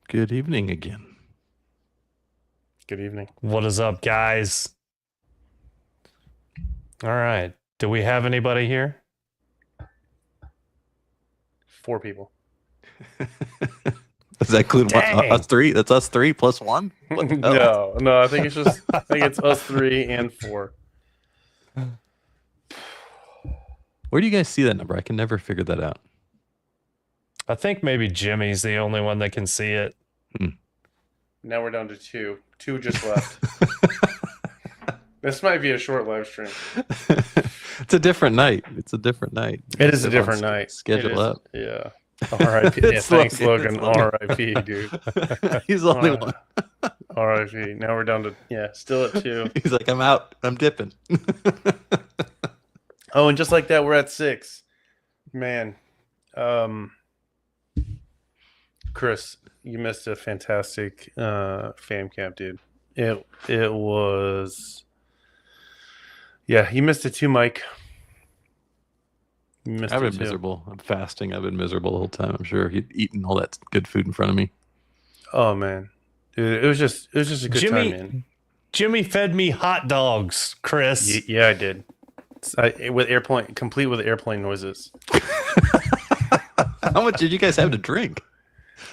Good evening again. Good evening. What is up, guys? All right. Do we have anybody here? 4 people. Does that include Dang. us three? That's us three plus one? What the hell? No. I think it's us 3 and 4. Where do you guys see that number? I can never figure that out. I think maybe Jimmy's the only one that can see it. Now we're down to 2. 2 just left. This might be a short live stream. It's a different night. It's a different night. It is a different night. Schedule up. Yeah. R.I.P. Yeah, thanks, Logan. R.I.P. Dude. He's the only one. R.I.P. Now we're down to still at 2. He's like, I'm out. I'm dipping. Oh, and just like that, we're at 6. Man, Chris, you missed a fantastic fam camp, dude. It was, you missed it too, Mike. I've been miserable. I'm fasting. I've been miserable the whole time. I'm sure he'd eaten all that good food in front of me. Oh man, dude, it was just a good time, man. Jimmy fed me hot dogs, Chris. Yeah, I did. Complete with airplane noises. How much did you guys have to drink?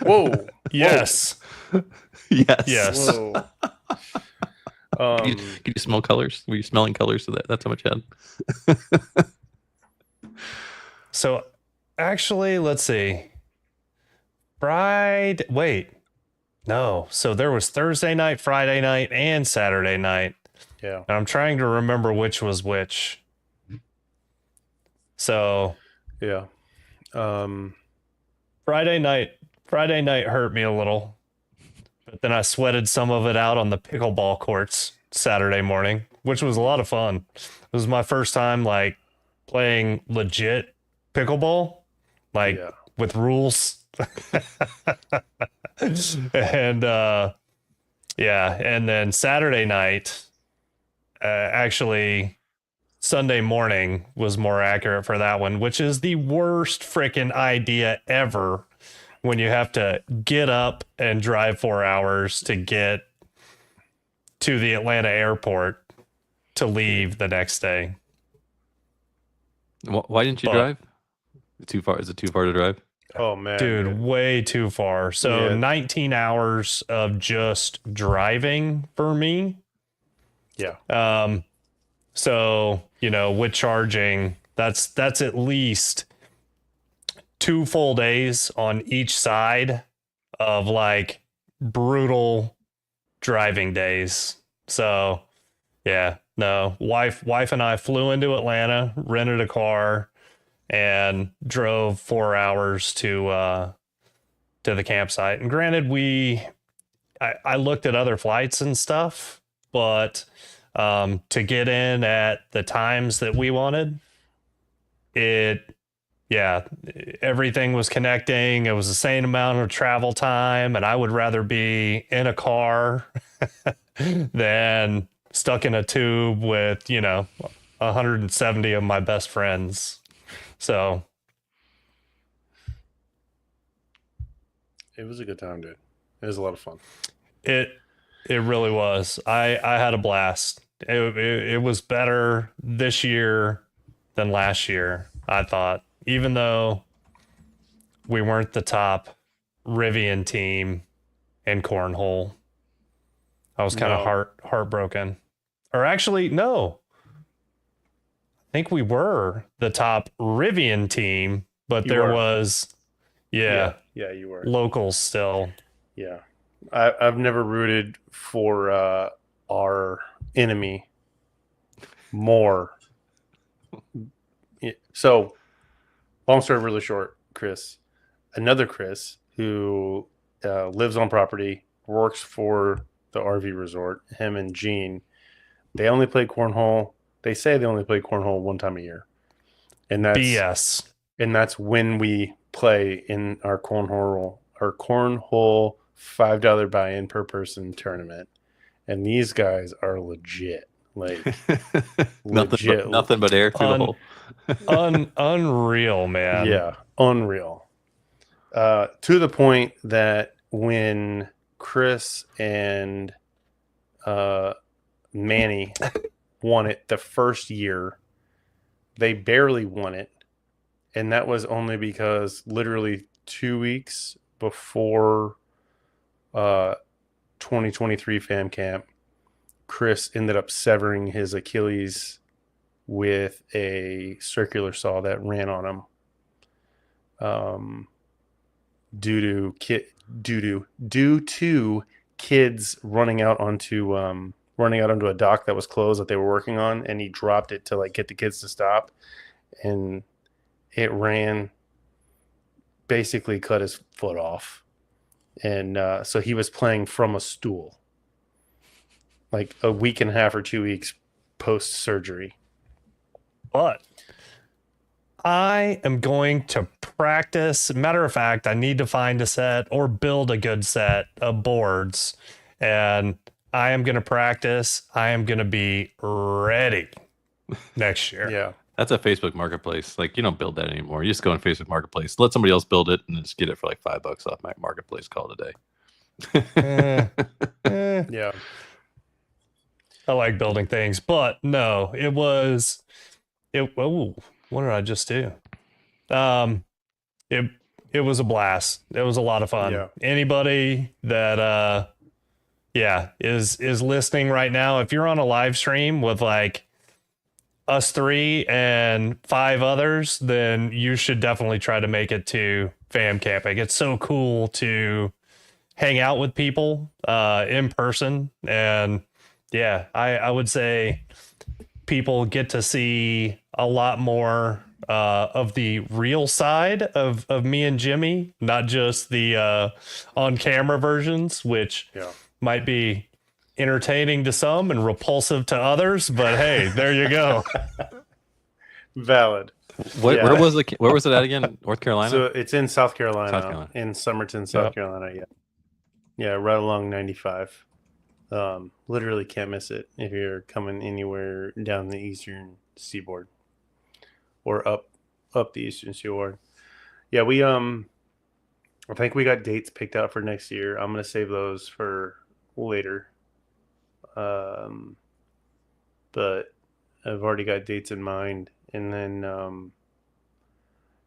Whoa. Yes. Yes. Whoa. Could you smell colors? Were you smelling colors to that? That's how much you had. So, actually, let's see. Wait. No. So there was Thursday night, Friday night, and Saturday night. Yeah. And I'm trying to remember which was which. So, Yeah. Friday night hurt me a little, but then I sweated some of it out on the pickleball courts Saturday morning, which was a lot of fun. It was my first time like playing legit pickleball, with rules. And and then Saturday night, actually Sunday morning was more accurate for that one, which is the worst freaking idea ever when you have to get up and drive 4 hours to get to the Atlanta airport to leave the next day. Why didn't you drive? Too far? Is it too far to drive? Oh man, dude, way too far. So 19 hours of just driving for me. Yeah. So, with charging, that's at least 2 full days on each side of like brutal driving days. So, wife and I flew into Atlanta, rented a car, and drove 4 hours to the campsite. And granted, I looked at other flights and stuff, but to get in at the times that we wanted, everything was connecting. It was the same amount of travel time, and I would rather be in a car than stuck in a tube with 170 of my best friends. So it was a good time, dude. It was a lot of fun. It really was. I had a blast. It was better this year than last year, I thought. Even though we weren't the top Rivian team in cornhole, I was kind of heartbroken. Or actually, no. I think we were the top Rivian team, but you was you were locals still. Yeah. I've never rooted for our enemy more. So, long story really short, Chris, another Chris who lives on property, works for the RV resort, him and Gene, they only play cornhole. They say they only play cornhole one time a year. And that's BS. And that's when we play in our cornhole $5 buy-in per person tournament. And these guys are legit. Like nothing but air through the hole. Unreal, man. Yeah, unreal. To the point that when Chris and Manny won it the first year, they barely won it. And that was only because literally 2 weeks before 2023 fam camp, Chris ended up severing his Achilles with a circular saw that ran on him. Due to kids running out onto a dock that was closed that they were working on, and he dropped it to like get the kids to stop, and it ran, basically cut his foot off, and so he was playing from a stool, like a week and a half or 2 weeks post surgery. But I am going to practice. Matter of fact, I need to find a set or build a good set of boards, and I am going to practice. I am going to be ready next year. Yeah. That's a Facebook Marketplace. Like, you don't build that anymore. You just go on Facebook Marketplace, let somebody else build it, and just get it for like $5 off my Marketplace. Call it a day. Yeah. I like building things, but no, it was. Oh, what did I just do? It was a blast. It was a lot of fun. Yeah. Anybody that is listening right now, if you're on a live stream with like us 3 and 5 others, then you should definitely try to make it to fam camping. It's so cool to hang out with people in person, and yeah, I would say people get to see a lot more of the real side of me and Jimmy, not just the on camera versions, which might be entertaining to some and repulsive to others. But hey, there you go. Valid. Where was it at again? North Carolina? So it's in South Carolina. In Somerton, South Carolina. Yeah, right along 95. Literally can't miss it if you're coming anywhere down the eastern seaboard or up the eastern seaboard. Yeah, we I think we got dates picked out for next year. I'm gonna save those for later. But I've already got dates in mind. And then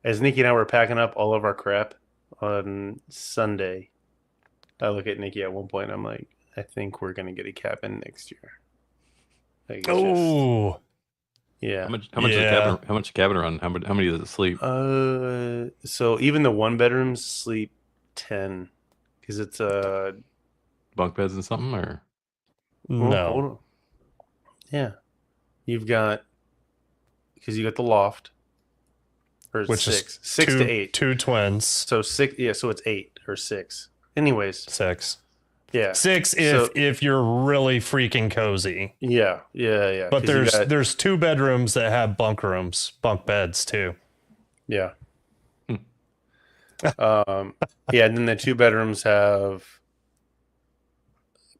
as Nikki and I were packing up all of our crap on Sunday, I look at Nikki at one point and I'm like, I think we're gonna get a cabin next year. Like, Oh, yeah. How much is a cabin? How much a cabin run? How many does it sleep? So even the 1-bedrooms sleep 10 because it's bunk beds and something, or no. Hold on. Yeah, you've got, because you got the loft, or Which six, is 6 to 8, 2 twins. So 6, yeah. So it's 8 or 6. Anyways, 6. Yeah, 6 if you're really freaking cozy. Yeah. But there's 2 bedrooms that have bunk beds too. Yeah. Yeah, and then the 2 bedrooms have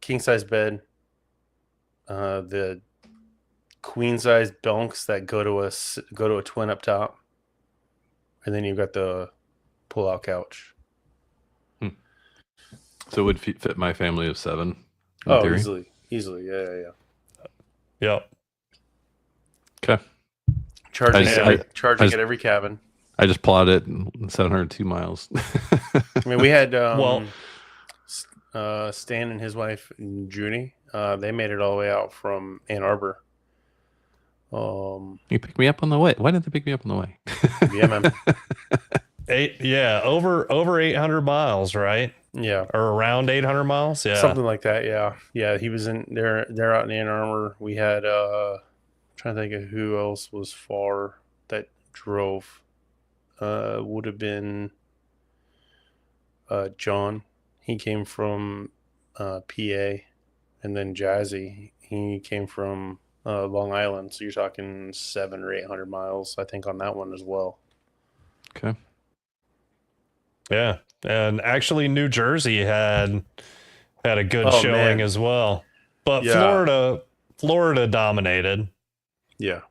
king size bed, the queen size bunks that go to a twin up top, and then you've got the pull out couch. So it would fit my family of 7. Oh, theory. easily. Yeah. Yep. Okay. Charging at every cabin. I just plotted it 702 miles. I mean, we had Stan and his wife Junie. They made it all the way out from Ann Arbor. You picked me up on the way. Why didn't they pick me up on the way? Yeah, man. Over 800 miles, right? Yeah, or around 800 miles. Yeah, something like that. Yeah. He was in there. They're out in Ann Arbor. We had trying to think of who else was far that drove. Would have been John. He came from PA, and then Jazzy. He came from Long Island. So you're talking 700 or 800 miles, I think, on that one as well. Okay. Yeah, and actually, New Jersey had a good showing as well, but Florida dominated. Yeah,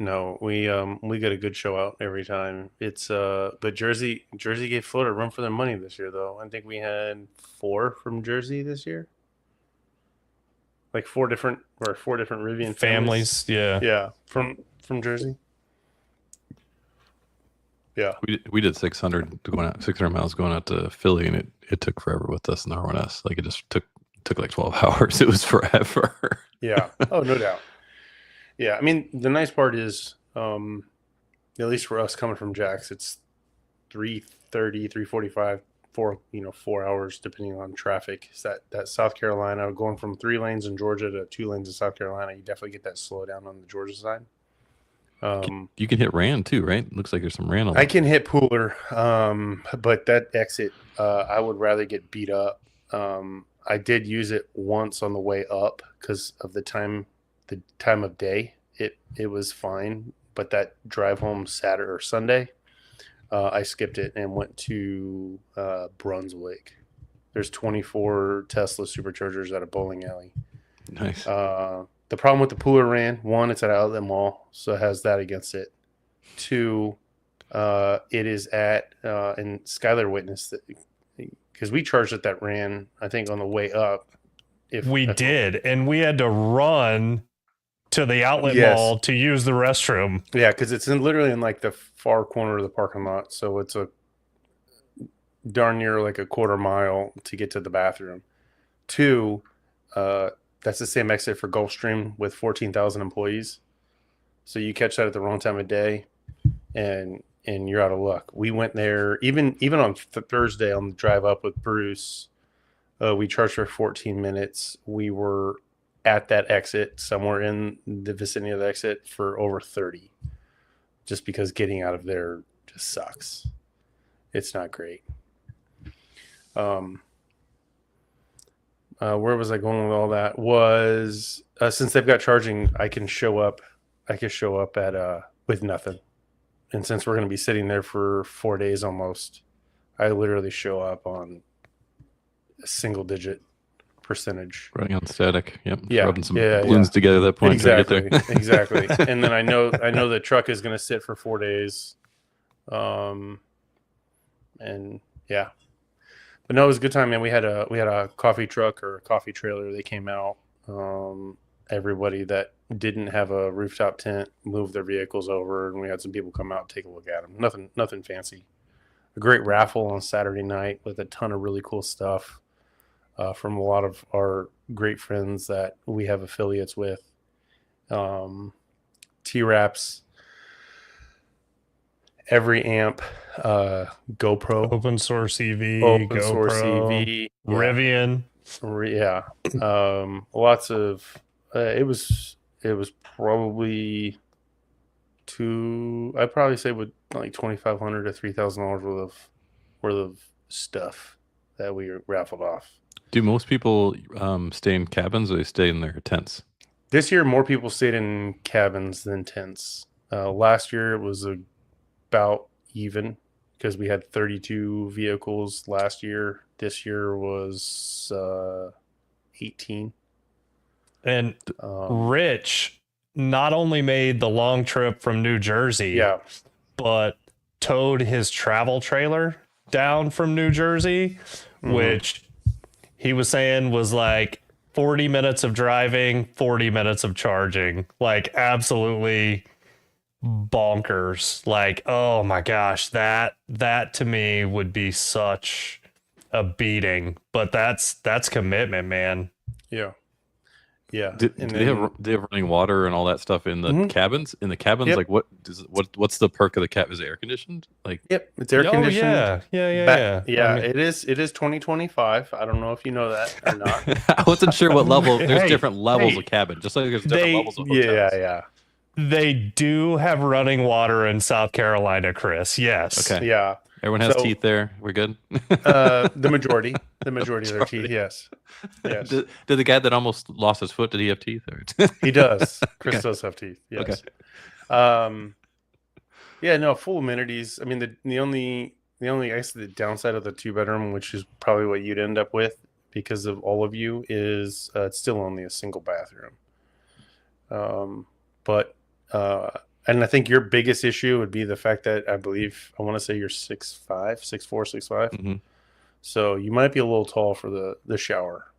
No, we get a good show out every time. It's but Jersey gave Florida a run for their money this year though. I think we had 4 from Jersey this year. Like 4 different Rivian families. Yeah. Yeah, from Jersey. Yeah. We did 600 miles going out to Philly, and it took forever with us in the R1S. Like it just took like 12 hours. It was forever. Yeah. Oh, no doubt. Yeah. I mean, the nice part is, at least for us coming from Jax, it's 3:30, 3:45, 4 hours depending on traffic. It's that South Carolina going from 3 lanes in Georgia to 2 lanes in South Carolina. You definitely get that slowdown on the Georgia side. You can hit Rand too, right? Looks like there's some Rand. I can hit Pooler, but that exit, I would rather get beat up. I did use it once on the way up because of the time of day. It was fine, but that drive home Saturday or Sunday, I skipped it and went to Brunswick. There's 24 Tesla superchargers at a bowling alley. Nice. The problem with the Pooler Rand, 1, it's at Outlet Mall, so it has that against it. 2, it is at and Skylar witnessed that because we charged at that Rand, I think on the way up. We did, and we had to run to the Outlet Mall to use the restroom. Yeah, because it's literally in like the far corner of the parking lot, so it's a darn near like a quarter mile to get to the bathroom. 2, that's the same exit for Gulfstream with 14,000 employees. So you catch that at the wrong time of day, and you're out of luck. We went there even on Thursday on the drive up with Bruce. We charged for 14 minutes. We were at that exit, somewhere in the vicinity of the exit, for over 30. Just because getting out of there just sucks. It's not great. Where was I going with all that? Was since they've got charging, I can show up at with nothing. And since we're going to be sitting there for 4 days almost, I literally show up on a single digit percentage. Running on static. Yep. Yeah. Rubbing some balloons together at that point. Exactly. Exactly. And then I know the truck is going to sit for 4 days. And yeah. But no, it was a good time, man. We had a coffee truck or a coffee trailer. They came out. Everybody that didn't have a rooftop tent moved their vehicles over, and we had some people come out and take a look at them. Nothing fancy. A great raffle on Saturday night with a ton of really cool stuff from a lot of our great friends that we have affiliates with. T-Raps, every amp, GoPro, Open source EV, open GoPro, source EV, Rivian. Yeah. Lots of it was probably I'd probably say with like $2,500 to $3,000 worth of stuff that we raffled off. Do most people stay in cabins, or they stay in their tents? This year, more people stayed in cabins than tents. Last year, it was about even because we had 32 vehicles last year. This year was 18. And Rich not only made the long trip from New Jersey, but towed his travel trailer down from New Jersey, which he was saying was like 40 minutes of driving, 40 minutes of charging. Like absolutely bonkers. Like, oh my gosh, that to me would be such a beating. But that's commitment, man. Yeah. Yeah. Do they have running water and all that stuff in the cabins? In the cabins, like what's the perk of the cab? Is it air conditioned? Like, it's air conditioned. Yeah. I mean, it is 2025. I don't know if you know that or not. I wasn't sure what level. There's different levels of cabin, just like there's different levels of hotels. Yeah. They do have running water in South Carolina, Chris. Yes. Okay. Yeah. Everyone has teeth there. We're good. The majority of their teeth. Yes. Did the guy that almost lost his foot, did he have teeth? Or? He does. Chris does have teeth. Yes. Okay. Yeah. No, full amenities. I mean, the only I guess the downside of the 2-bedroom, which is probably what you'd end up with because of all of you, is it's still only a single bathroom. But And I think your biggest issue would be the fact that I want to say you're 6'5", 6'4", 6'5". Mm-hmm. So you might be a little tall for the shower,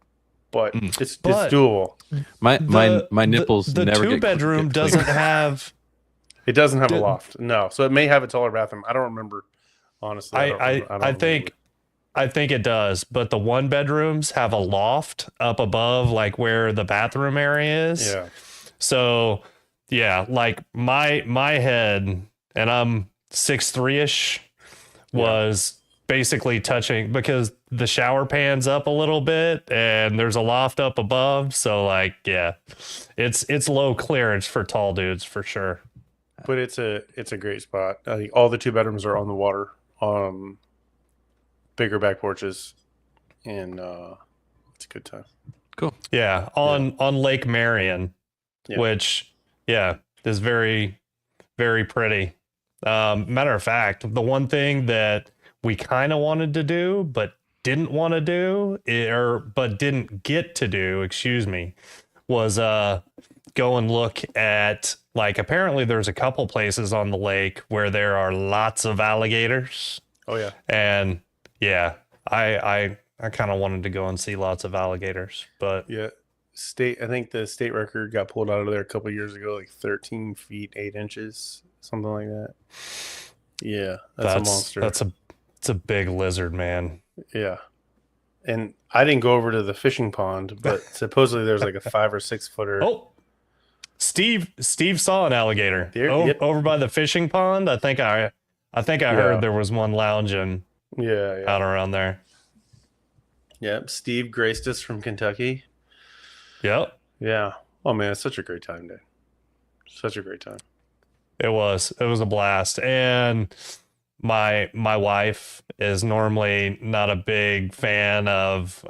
but it's But doable. My nipples the never two get bedroom get doesn't clean. have. It doesn't have a Did- loft, no. So it may have a taller bathroom. I don't remember. Honestly, I don't. I don't remember. I think it does, but the one bedrooms have a loft up above, like where the bathroom area is. Yeah. So yeah, like my head, and I'm 6'3" ish, was basically touching because the shower pan's up a little bit and there's a loft up above. So like, yeah, it's low clearance for tall dudes for sure. But it's a great spot. I think all the 2 bedrooms are on the water, bigger back porches, and it's a good time. Cool. Yeah, on Lake Marion, Yeah. which is very very pretty. Matter of fact, the one thing that we kind of wanted to do but didn't want to do, but didn't get to do, excuse me, was go and look at, like, apparently there's a couple places on the lake where there are lots of alligators. Oh yeah. And yeah, I kind of wanted to go and see lots of alligators, but Yeah. I think the state record got pulled out of there a couple of years ago, like 13 feet 8 inches, something like that. Yeah, that's a monster. It's a big lizard, man. Yeah. And I didn't go over to the fishing pond, but supposedly there's like a 5 or 6 footer. Oh, Steve saw an alligator over by the fishing pond. I think I heard there was one lounging out around there. Yep. Steve graced us from Kentucky. Yep. Yeah. Oh man, it's such a great time, dude. Such a great time. It was a blast. And my wife is normally not a big fan of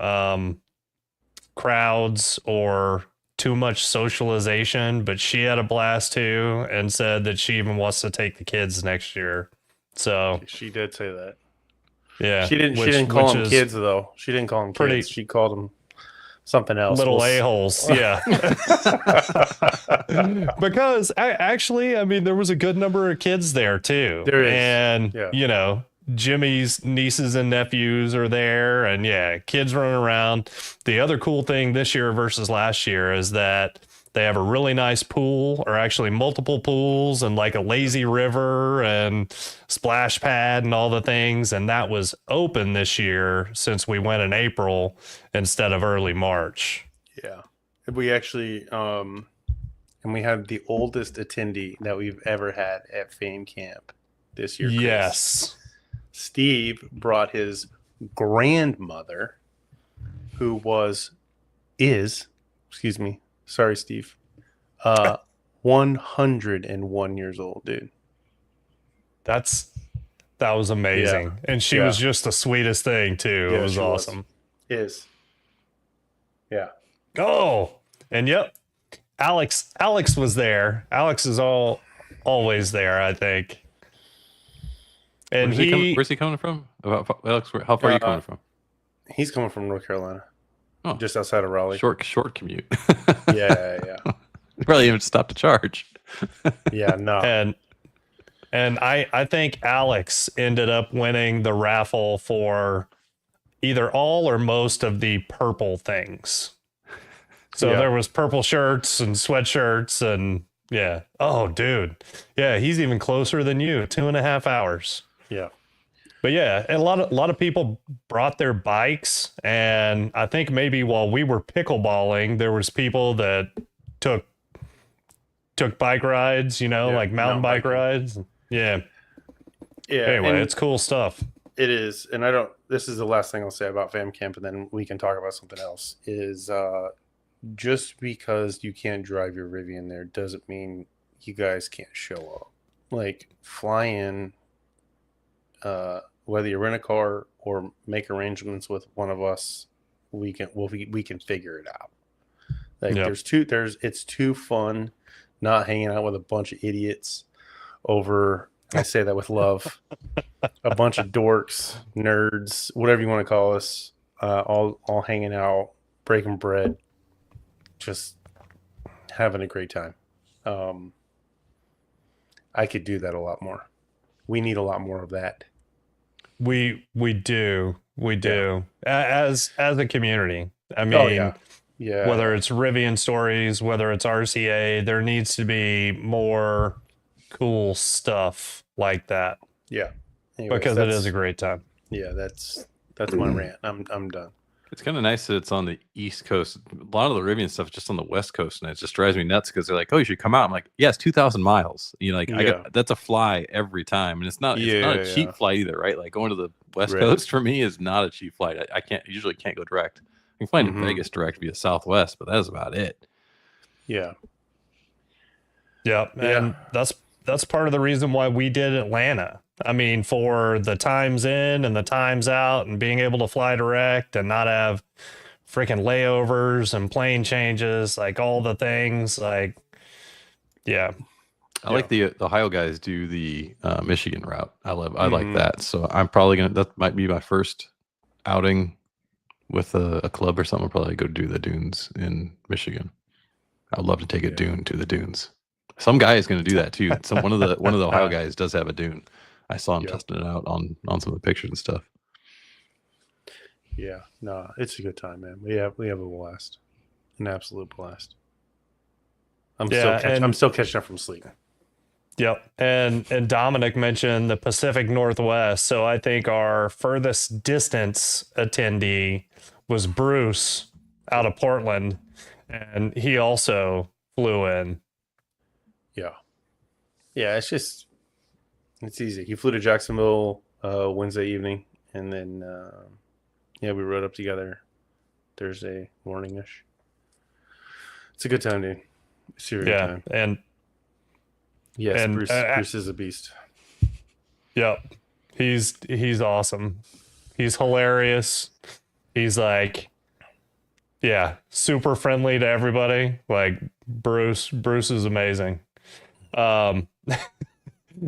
crowds or too much socialization, but she had a blast too and said that she even wants to take the kids next year. So she did say that. Yeah. She didn't call them kids though. She didn't call them kids. She called them something else. Little a-holes. Yeah. Because actually, I mean, there was a good number of kids there too. There is. And, you know, Jimmy's nieces and nephews are there, and kids running around. The other cool thing this year versus last year is that they have a really nice pool, or actually multiple pools, and like a lazy river and splash pad and all the things. And that was open this year since we went in April instead of early March. Yeah. We actually, and we had the oldest attendee that we've ever had at Fame Camp this year. Chris. Yes. Steve brought his grandmother, who excuse me, sorry, Steve, 101 years old, dude. That was amazing. Yeah. And she was just the sweetest thing too. It was awesome. Yeah. Oh, and Alex was there. Alex is always there, I think. And where's he coming from? Alex, how far are you coming from? He's coming from North Carolina. Oh, just outside of Raleigh. Short commute. Yeah. Probably even stop to charge. Yeah, no. And I think Alex ended up winning the raffle for either all or most of the purple things. So there was purple shirts and sweatshirts and oh dude. Yeah, he's even closer than you. 2.5 hours. Yeah. But and a lot of people brought their bikes, and I think maybe while we were pickleballing, there was people that took bike rides, like mountain bike rides. Yeah. Anyway, it's cool stuff. It is. And this is the last thing I'll say about Fam Camp, and then we can talk about something else, is just because you can't drive your Rivian there doesn't mean you guys can't show up. Like, fly in, whether you rent a car or make arrangements with one of us, we can figure it out. Like, it's too fun not hanging out with a bunch of idiots over, I say that with love, a bunch of dorks, nerds, whatever you want to call us, all hanging out, breaking bread, just having a great time. I could do that a lot more. We need a lot more of that. We do. As a community. I mean, Oh yeah, yeah. whether it's Rivian stories, whether it's RCA, there needs to be more cool stuff like that Yeah. Anyways, because it is a great time. Yeah, that's my rant. I'm done. It's kind of nice that it's on the East Coast. A lot of the Rivian stuff is just on the West Coast, and it just drives me nuts because they're like, "Oh, you should come out." I'm like, "Yeah, it's 2,000 miles. You know, like that's a fly every time, and it's not a cheap flight either, right? Like going to the West Coast for me is not a cheap flight. I usually can't go direct. I can fly to Vegas direct via Southwest, but that's about it. Yeah. Yeah, and that's part of the reason why we did Atlanta. I mean, for the times in and the times out and being able to fly direct and not have freaking layovers and plane changes, like all the things, like, yeah. I like the Ohio guys do the Michigan route. I like that. So I'm probably that might be my first outing with a club or something. I'll probably go do the dunes in Michigan. I'd love to take a dune to the dunes. Some guy is going to do that too. One of the Ohio guys does have a dune. I saw him testing it out on some of the pictures and stuff. Yeah, no, it's a good time, man. We have a blast, an absolute blast. I'm still catching up from sleep. Yep, and Dominic mentioned the Pacific Northwest, so I think our furthest distance attendee was Bruce out of Portland, and he also flew in. Yeah, it's easy. He flew to Jacksonville Wednesday evening, and then we rode up together Thursday morning-ish. It's a good time, dude. It's a good time. And Bruce is a beast. Yep. He's awesome. He's hilarious. He's like, super friendly to everybody. Like Bruce is amazing.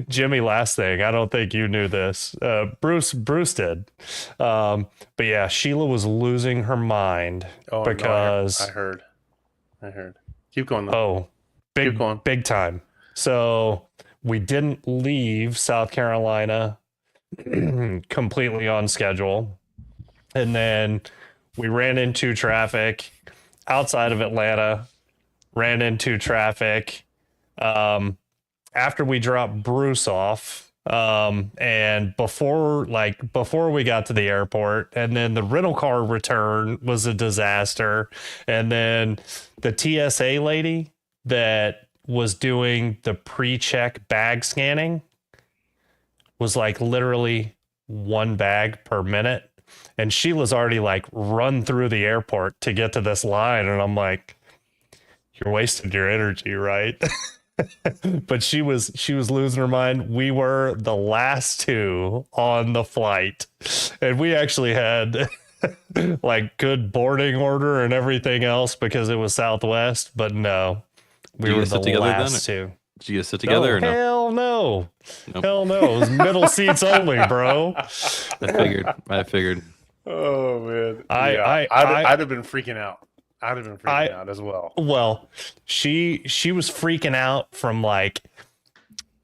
Jimmy, last thing, I don't think you knew this. Bruce did. But yeah, Sheila was losing her mind because I heard. Keep going though. Keep going. Big time. So we didn't leave South Carolina completely on schedule. And then we ran into traffic outside of Atlanta, ran into traffic after we dropped Bruce off, and before we got to the airport, and then the rental car return was a disaster. And then the TSA lady that was doing the pre-check bag scanning was like literally one bag per minute. And Sheila's already like run through the airport to get to this line. And I'm like, you're wasting your energy, right? But she was losing her mind. We were the last two on the flight, and we actually had like good boarding order and everything else because it was Southwest. But no, we were the last two. Did you guys sit together or no? Hell no. Nope. Hell no. It was middle seats only, bro. I figured. Oh man. I'd have been freaking out. I'd have been freaking out as well. Well, she was freaking out from like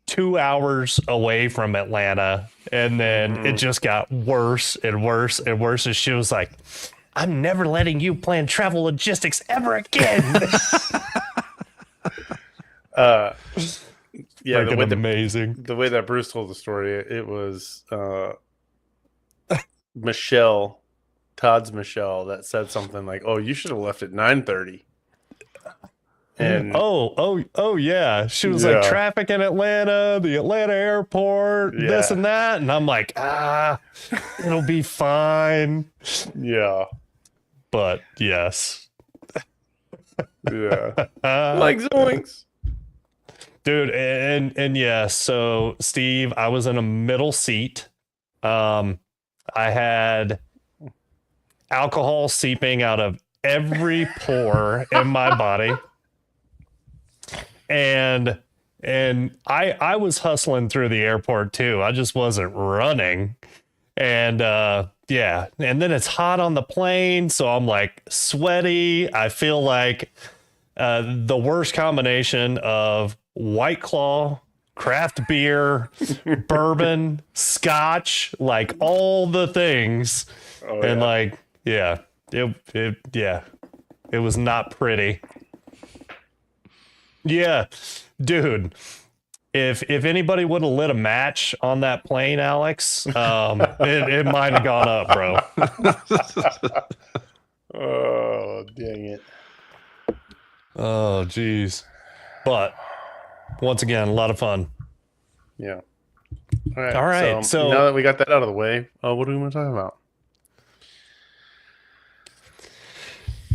2 hours away from Atlanta, and then it just got worse and worse and worse. And she was like, "I'm never letting you plan travel logistics ever again." Amazing. The way that Bruce told the story, it was Todd's Michelle that said something like, "Oh, you should have left at 9:30." And oh yeah, she was like, traffic in Atlanta, the Atlanta airport, this and that, and I'm like, it'll be fine. Yeah, but yes, like zoinks, dude, and yeah. So Steve, I was in a middle seat. I had alcohol seeping out of every pore in my body. And I was hustling through the airport too. I just wasn't running. And and then it's hot on the plane, so I'm like sweaty. I feel like the worst combination of White Claw craft beer, bourbon, scotch, like all the things. Oh, And yeah. like, yeah, it was not pretty. Yeah, dude. If anybody would have lit a match on that plane, Alex, it might have gone up, bro. Oh, dang it. Oh, geez. But once again, a lot of fun. Yeah. All right, so now that we got that out of the way, what do we want to talk about?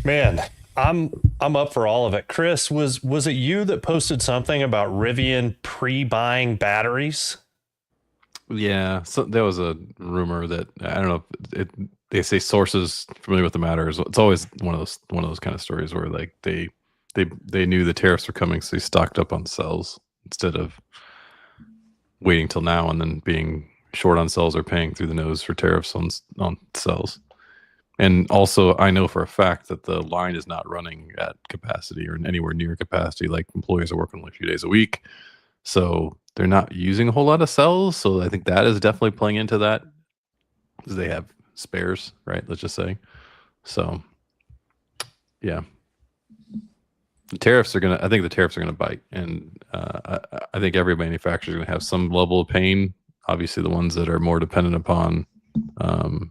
man, I'm up for all of it. Chris, was it you that posted something about Rivian pre-buying batteries? Yeah, so there was a rumor that I don't know. They say sources familiar with the matter. It's always one of those kind of stories where like they knew the tariffs were coming, so they stocked up on cells instead of waiting till now and then being short on cells or paying through the nose for tariffs on cells. And also, I know for a fact that the line is not running at capacity or anywhere near capacity. Like employees are working only a few days a week, so they're not using a whole lot of cells. So I think that is definitely playing into that because they have spares, right? Let's just say. So, yeah, the tariffs are gonna. I think the tariffs are gonna bite, and I think every manufacturer is gonna have some level of pain. Obviously, the ones that are more dependent upon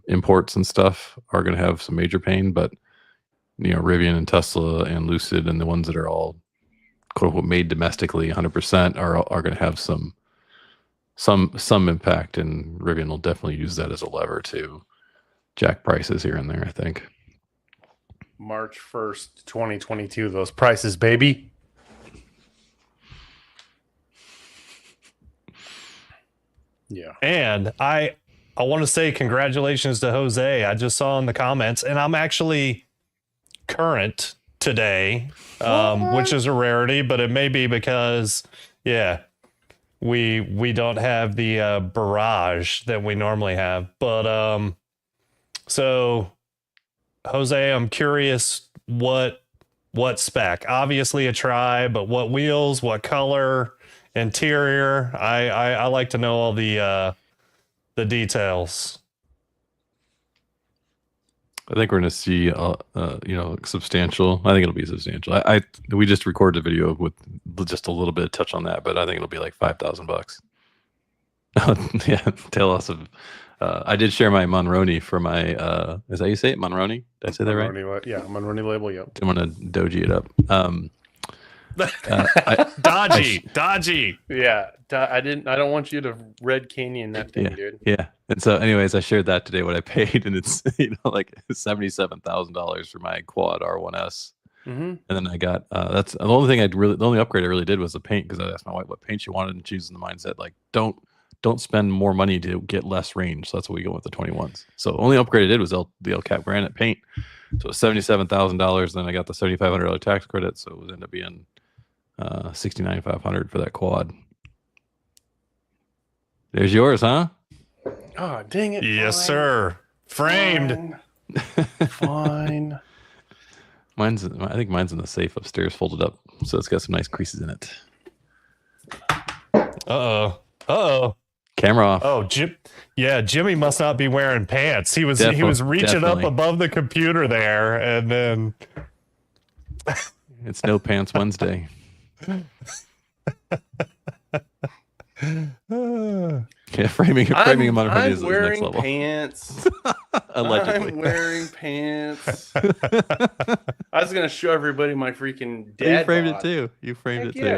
imports and stuff are going to have some major pain, but Rivian and Tesla and Lucid and the ones that are all quote unquote made domestically 100% are going to have some impact, and Rivian will definitely use that as a lever to jack prices here and there, I think. March 1st, 2022, those prices, baby. Yeah. And I want to say congratulations to Jose. I just saw in the comments, and I'm actually current today, which is a rarity, but it may be because, yeah, we don't have the barrage that we normally have. But so Jose, I'm curious what spec. Obviously a Tri, but what wheels, what color, interior. I like to know all the details. I think we're going to see, substantial. I think it'll be substantial. We just recorded a video with just a little bit of touch on that, but I think it'll be like $5,000. Yeah, tell us of. I did share my Monroney for my. Is that how you say it, Monroney? Did I say that right? Yeah, Monroney label. Yep. I'm gonna doji it up. Dodgy. Yeah, I don't want you to Red Canyon that thing, dude. Yeah. And so, anyways, I shared that today what I paid, and it's like $77,000 for my quad R1S. Mm-hmm. And then I got that's the only thing the only upgrade I really did was the paint, because I asked my wife what paint she wanted, and she's in the mindset like don't spend more money to get less range. So that's what we go with the 21s. So the only upgrade I did was the El Cap granite paint. So it's $77,000. Then I got the $7,500 tax credit, so it would end up being $69,500 for that quad. There's yours, huh? Oh, dang it! Yes, sir. Framed. Fine. I think mine's in the safe upstairs, folded up, so it's got some nice creases in it. Uh-oh. Camera off. Oh, Jimmy must not be wearing pants. He was reaching up above the computer there, and then it's No Pants Wednesday. Yeah, framing him on hoodies is the next level. Pants. Allegedly. I'm wearing pants. I was gonna show everybody my freaking dad. You framed it too.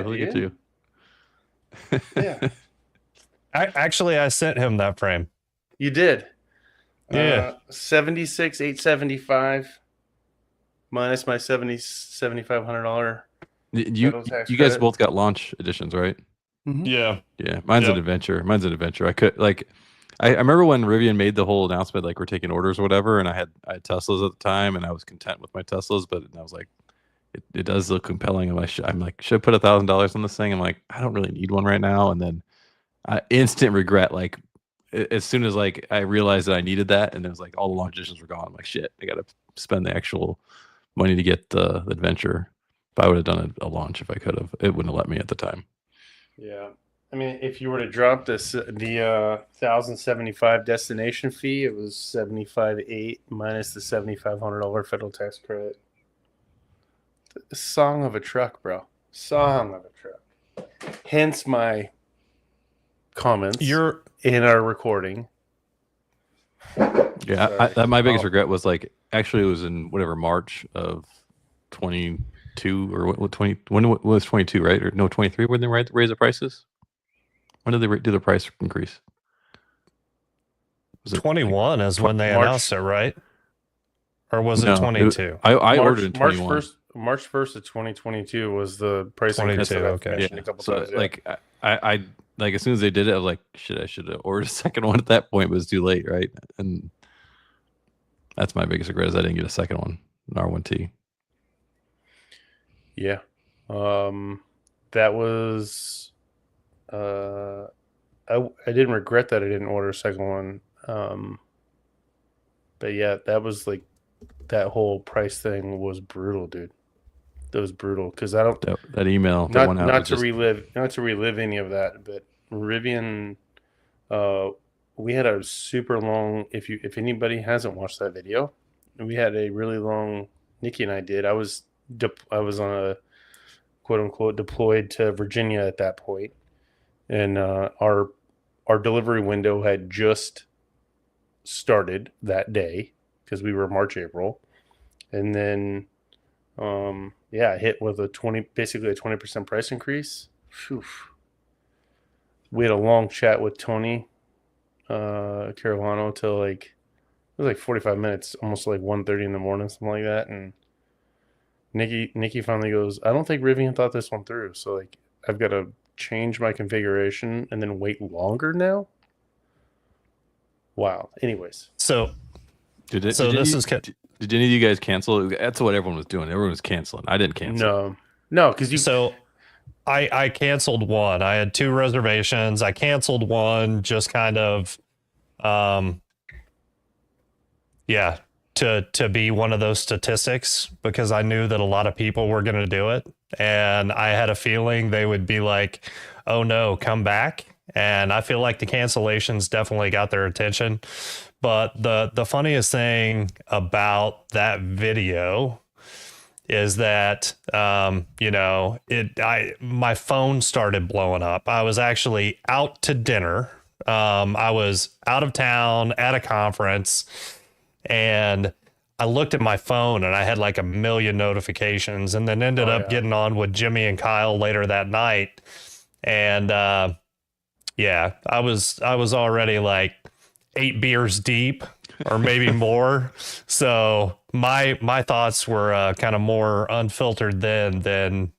Look at you. Yeah. I sent him that frame. You did. Yeah. 76,875 minus my $7,500. You guys both got launch editions, right? Mm-hmm. Yeah. Yeah. Mine's an adventure. I could I remember when Rivian made the whole announcement, like we're taking orders or whatever, and I had Teslas at the time, and I was content with my Teslas, but I was like, it does look compelling. I'm like, should I put $1,000 on this thing? I'm like, I don't really need one right now. And then instant regret, like as soon as like I realized that I needed that, and it was like all the launch editions were gone. I'm like, shit, I got to spend the actual money to get the adventure. If I would have done a launch, if I could have, it wouldn't have let me at the time. Yeah. I mean, if you were to drop the 1,075 destination fee, it was 75.8 minus the $7,500 federal tax credit. Song of a truck, bro. Song of a truck. Hence my comments in our recording. Yeah, my biggest regret was like actually it was in whatever March of 22 or what 20 when was 22 right or no 23 when they raise the prices. When did they do the price increase? Was it 21 is when they announced it, right? Or was it 22? I ordered in 21. March 1st of 2022 was the price increase that I've mentioned a couple times. Yeah. Like I like as soon as they did it, I was like, shit, I should have ordered a second one at that point, but it was too late, right? And that's my biggest regret is I didn't get a second one, an R1T. Yeah. That was I didn't regret that I didn't order a second one. But yeah, that was like that whole price thing was brutal, dude. That was brutal because I don't that email that went out not to relive any of that, but Rivian we had a super long if anybody hasn't watched that video, we had a really long Nikki and I did. I was on a quote unquote deployed to Virginia at that point, and our delivery window had just started that day because we were March, April, and then hit with basically a 20% price increase. Whew. We had a long chat with Tony Caruano till it was like 45 minutes, almost like 1:30 in the morning, something like that. And Nikki finally goes, I don't think Rivian thought this one through. So like I've got to change my configuration and then wait longer now. Wow. Anyways. So did any of you guys cancel? That's what everyone was doing. Everyone was canceling. I didn't cancel. No, because you. So I canceled one. I had 2 reservations. I canceled one just kind of, to be one of those statistics because I knew that a lot of people were going to do it. And I had a feeling they would be like, oh no, come back. And I feel like the cancellations definitely got their attention. But the funniest thing about that video is that, my phone started blowing up. I was actually out to dinner. I was out of town at a conference and I looked at my phone and I had like 1 million notifications and then ended up getting on with Jimmy and Kyle later that night. And, I was already like 8 beers deep or maybe more. So my thoughts were kind of more unfiltered than they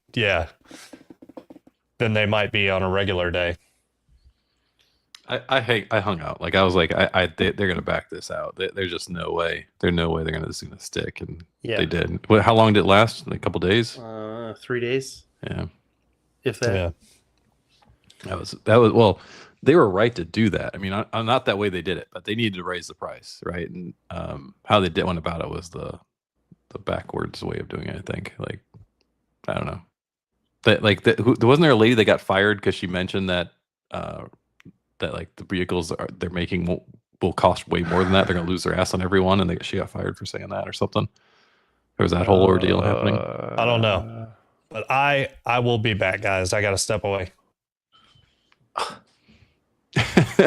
might be on a regular day. I hung out. Like I was like, they're gonna back this out. There's just no way. There's no way this is gonna stick, and they did. How long did it last? Like a couple days? 3 days. Yeah, if that. Yeah. That was well. They were right to do that. I mean, not that way they did it, but they needed to raise the price, right? And how they went about it was the backwards way of doing it. I think. Like, I don't know. Wasn't there a lady that got fired because she mentioned that that like the vehicles they're making will cost way more than that. They're gonna lose their ass on everyone, and she got fired for saying that or something. There was that whole ordeal happening. I don't know, but I will be back, guys. I got to step away.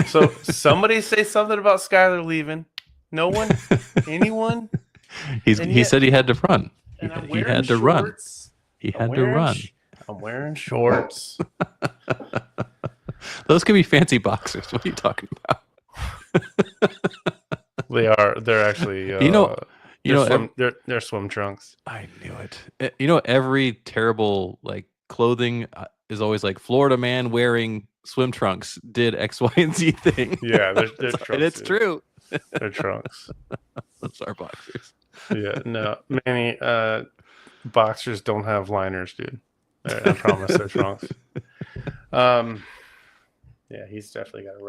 So somebody say something about Skylar leaving. No one, anyone. He said he had to run. He had to run. He had to run. I'm wearing shorts. Those could be fancy boxers. What are you talking about? They are. They're actually. They're swim trunks. I knew it. Every terrible like clothing is always like Florida man wearing swim trunks did X, Y, and Z thing. Yeah, they're trunks. And it's true. They're trunks. Those are boxers. Yeah, no, many boxers don't have liners, dude. I promise they're trunks. Yeah, he's definitely got to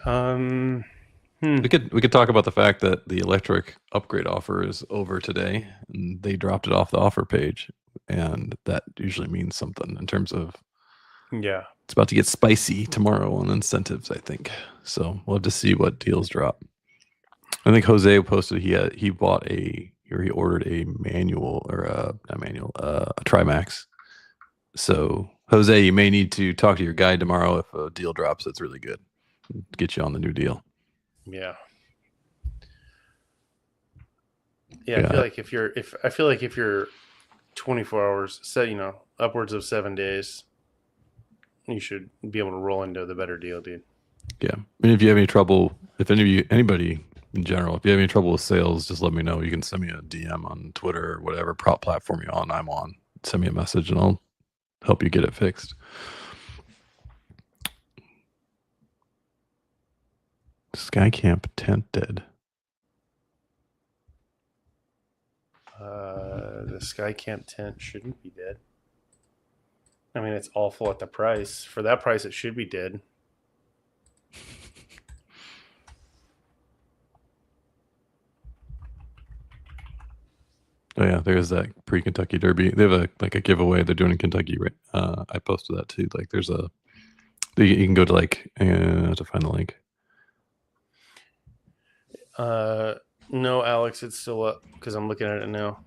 run. We could talk about the fact that the electric upgrade offer is over today, and they dropped it off the offer page, and that usually means something in terms of Yeah. it's about to get spicy tomorrow on incentives, I think. So we'll have to see what deals drop. I think Jose posted he ordered a manual or a Trimax. So Jose, you may need to talk to your guy tomorrow if a deal drops that's really good. Get you on the new deal. Yeah. Yeah, I feel like if you're 24 hours, upwards of 7 days, you should be able to roll into the better deal, dude. Yeah. I mean, if you have any trouble, anybody in general, if you have any trouble with sales, just let me know. You can send me a DM on Twitter or whatever platform you're on. I'm on. Send me a message and I'll help you get it fixed. Skycamp tent dead. The Skycamp tent shouldn't be dead. I mean, it's awful at the price. For that price, it should be dead. Oh yeah, there's that pre-Kentucky Derby. They have a giveaway they're doing in Kentucky, right? I posted that too. Like there's you can go to to find the link. No, Alex, it's still up because I'm looking at it now.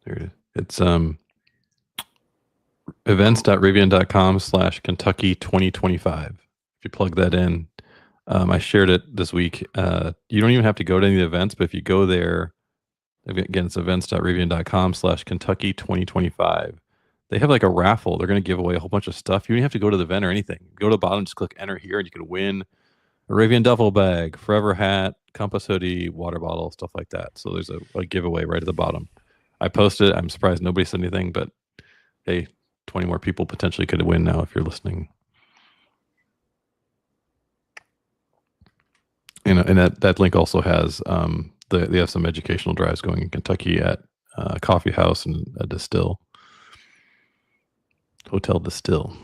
There it is. It's events.rivian.com/Kentucky 2025. If you plug that in, I shared it this week. You don't even have to go to any of the events, but if you go there, again, it's events.rivian.com/Kentucky 2025. They have like a raffle. They're going to give away a whole bunch of stuff. You don't have to go to the event or anything. Go to the bottom, just click enter here, and you can win a Rivian duffel bag, forever hat, compass hoodie, water bottle, stuff like that. So there's a giveaway right at the bottom. I posted it. I'm surprised nobody said anything, but hey, 20 more people potentially could win now if you're listening. And that link also has they have some educational drives going in Kentucky at a coffee house and a hotel distill.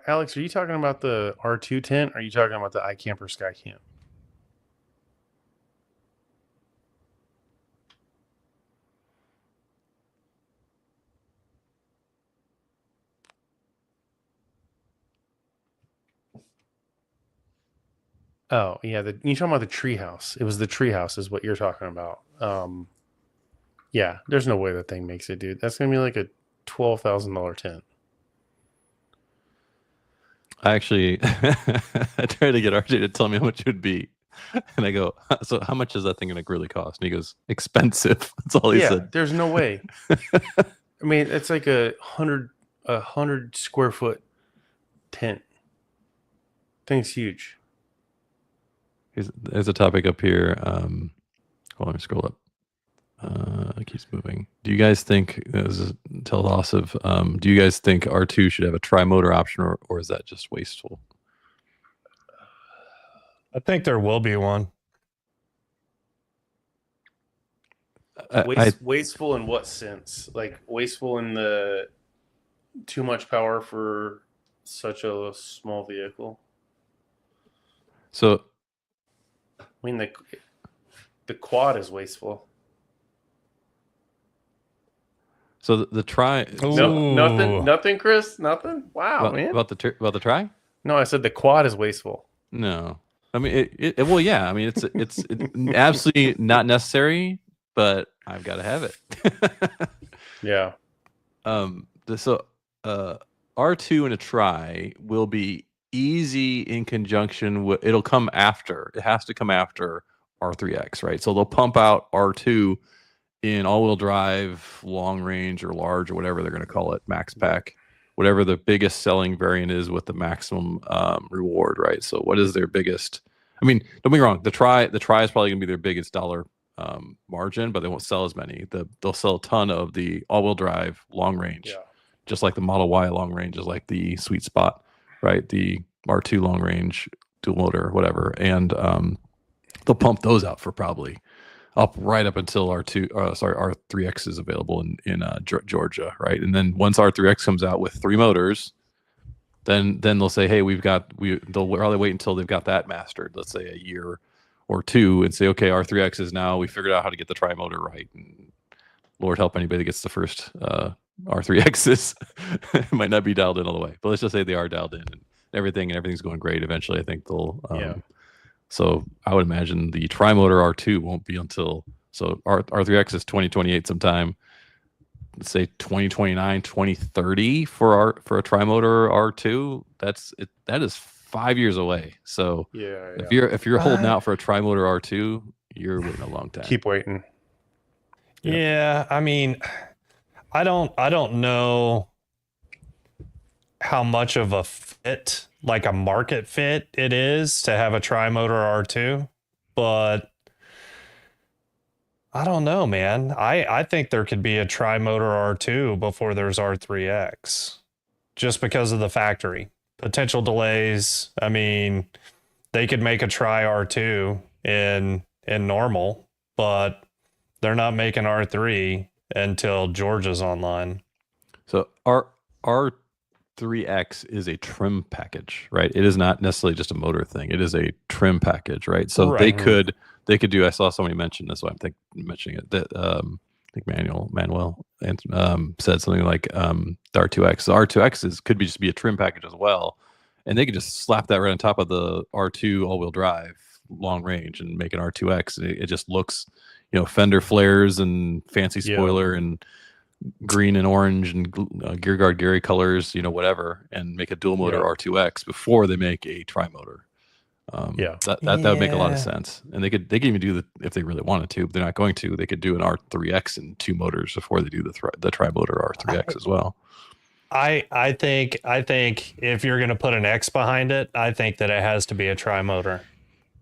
Alex, are you talking about the R2 tent? Or are you talking about the iCamper Skycamp? Oh, yeah. You're talking about the treehouse. It was the treehouse is what you're talking about. Yeah, there's no way that thing makes it, dude. That's going to be like a $12,000 tent. I actually I tried to get RJ to tell me how much it would be. And I go, so how much is that thing going to really cost? And he goes, expensive. That's all he said. There's no way. I mean, it's like a 100 square foot tent. Thing's huge. There's a topic up here. Hold on, let me scroll up. It keeps moving. Do you guys think, tell loss of, do you guys think R2 should have a tri-motor option or is that just wasteful? I think there will be one. Wasteful in what sense? Like wasteful in the too much power for such a small vehicle? So, I mean, the quad is wasteful. So the try. No, nothing, Chris. Nothing. Wow, man. About the try? No, I said the quad is wasteful. No, I mean well, yeah. I mean it's absolutely not necessary, but I've got to have it. Yeah. So R2 and a try will be easy in conjunction with. It'll come after. It has to come after R3X, right? So they'll pump out R2 in all-wheel drive, long range, or large, or whatever they're going to call it, max pack, whatever the biggest selling variant is with the maximum reward, right? So what is their biggest? I mean, don't be wrong. The try is probably going to be their biggest dollar margin, but they won't sell as many. They'll sell a ton of the all-wheel drive, long range, just like the Model Y long range is like the sweet spot, right? The R2 long range, dual motor, whatever, and they'll pump those out for probably right up until R3X is available in Georgia, right? And then once R3X comes out with 3 motors, then they'll say, hey, they'll probably wait until they've got that mastered, let's say a year or two, and say, okay, R3X is now, we figured out how to get the tri-motor right, and Lord help anybody that gets the first R3Xs. It might not be dialed in all the way, but let's just say they are dialed in, and everything's going great. Eventually I think they'll so I would imagine the tri-motor R2 won't be until, so R3X is 2028 sometime, let's say 2029, 2030 for a tri-motor R2. That is 5 years away. So if you're holding out for a tri-motor R2, you're waiting a long time. Keep waiting. Yeah, I mean, I don't know how much of a fit, like a market fit, it is to have a tri-motor R2, but I don't know, man. I think there could be a tri-motor R2 before there's R3X, just because of the factory potential delays. I mean, they could make a tri R2 in normal, but they're not making R3 until Georgia's online. So R3X is a trim package, right? It is not necessarily just a motor thing. It is a trim package, right? So they could do. I saw somebody mention this. So I'm mentioning it. That I think Manuel said something like the R2X. The R2X could just be a trim package as well, and they could just slap that right on top of the R2 all-wheel drive long range and make an R2X. And it just looks, fender flares and fancy spoiler and green and orange and gear guard Gary colors, whatever, and make a dual motor R2X before they make a tri-motor. That would make a lot of sense. And they could even do if they really wanted to, but they're not going to. They could do an R3X and 2 motors before they do the tri-motor R3X as well. I think if you're going to put an X behind it, I think that it has to be a tri-motor.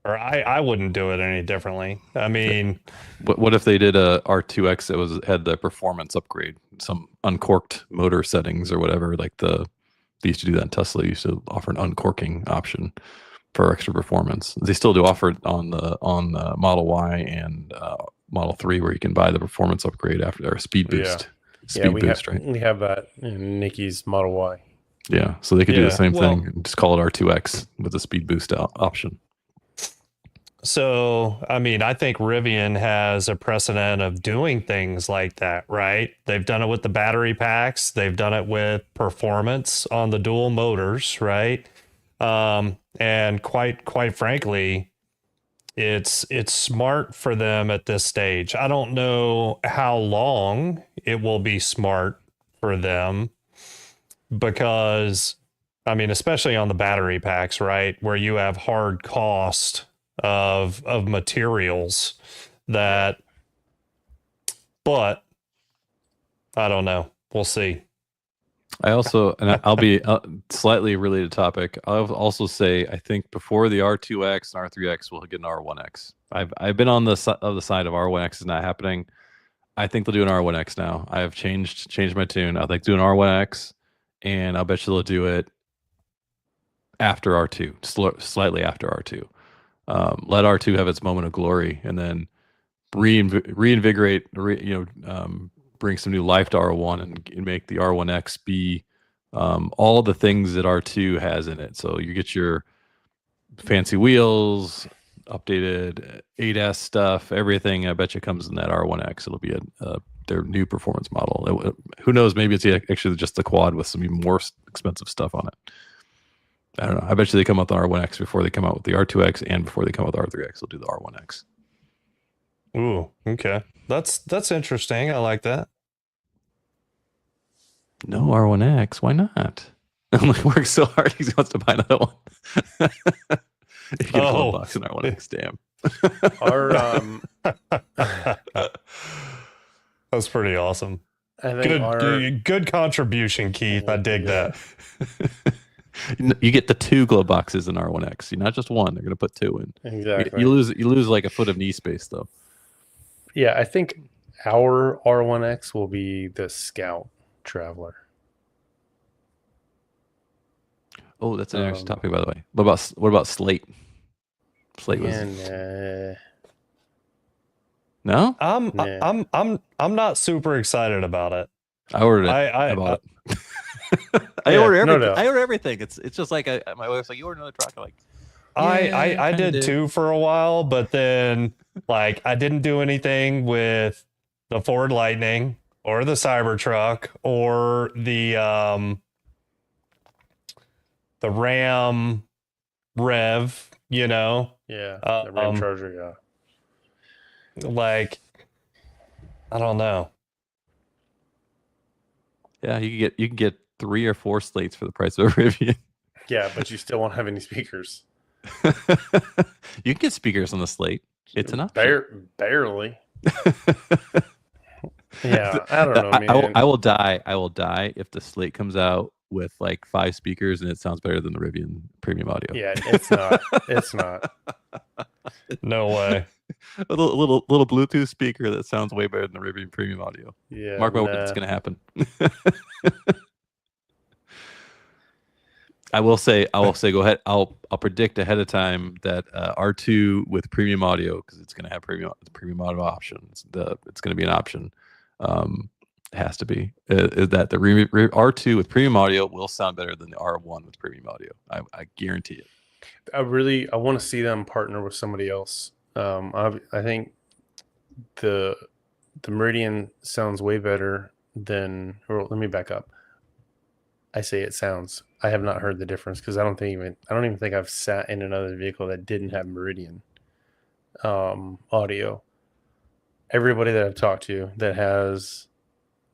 Or I wouldn't do it any differently. I mean, what if they did a R2X that had the performance upgrade, some uncorked motor settings or whatever? Like they used to do that in Tesla. Used to offer an uncorking option for extra performance. They still do offer it on the Model Y and Model 3, where you can buy the performance upgrade after a speed boost. Right? We have that in Nikki's Model Y. Yeah, so they could do the same thing and just call it R2X with a speed boost option. So, I mean, I think Rivian has a precedent of doing things like that, right? They've done it with the battery packs. They've done it with performance on the dual motors, right? And quite frankly, it's smart for them at this stage. I don't know how long it will be smart for them, because, I mean, especially on the battery packs, right, where you have hard cost of materials but I don't know. We'll see. I also, and I'll be slightly related topic. I'll also say, I think before the R2X and R3X, we'll get an R1X. I've been on the side of R1X is not happening. I think they'll do an R1X now. I have changed my tune. I think do an R1X, and I'll bet you they'll do it after R2, slightly after R2. Let R2 have its moment of glory, and then reinvigorate, bring some new life to R1 and make the R1X be all the things that R2 has in it. So you get your fancy wheels, updated ADAS stuff, everything. I bet you comes in that R1X. It'll be their new performance model. Who knows? Maybe it's actually just the quad with some even more expensive stuff on it. I don't know. I bet you they come out with the R1X before they come out with the R2X, and before they come out with the R3X, they'll do the R1X. Ooh, okay. That's interesting. I like that. No R1X. Why not? I'm like, works so hard. He wants to buy another one. You get a box in R1X. Damn. That's pretty awesome. I think good contribution, Keith. I dig that. You get the 2 glove boxes in R1X. You're not just one. They're going to put 2 in. Exactly. You lose like a foot of knee space, though. Yeah, I think our R1X will be the Scout Traveler. Oh, that's an interesting topic, by the way. What about Slate? Slate was no. I'm not super excited about it. I ordered it. I bought it. I Yeah, order no everything. doubt. I order everything. It's just like my wife's like, you order another truck. I'm like, I kinda did too for a while, but then like I didn't do anything with the Ford Lightning or the Cybertruck or the Ram Rev, you know. Yeah, the Ram Charger. Yeah. Like I don't know. yeah, you can get 3 or 4 slates for the price of a Rivian. Yeah, but you still won't have any speakers. You can get speakers on the slate. It's an option. Barely. Yeah, I don't know, man. I will die. I will die if the slate comes out with like 5 speakers and it sounds better than the Rivian premium audio. Yeah, it's not. It's not. No way. A little Bluetooth speaker that sounds way better than the Rivian premium audio. Yeah, Mark my words, it's going to happen. I will say, go ahead. I'll predict ahead of time that R2 with premium audio, because it's going to have premium audio options. It's going to be an option. It has to be. Is that the R2 with premium audio will sound better than the R1 with premium audio. I guarantee it. I want to see them partner with somebody else. I think the Meridian sounds way better than. Or let me back up. I say it sounds. I have not heard the difference because I don't even think I've sat in another vehicle that didn't have Meridian audio. Everybody that I've talked to that has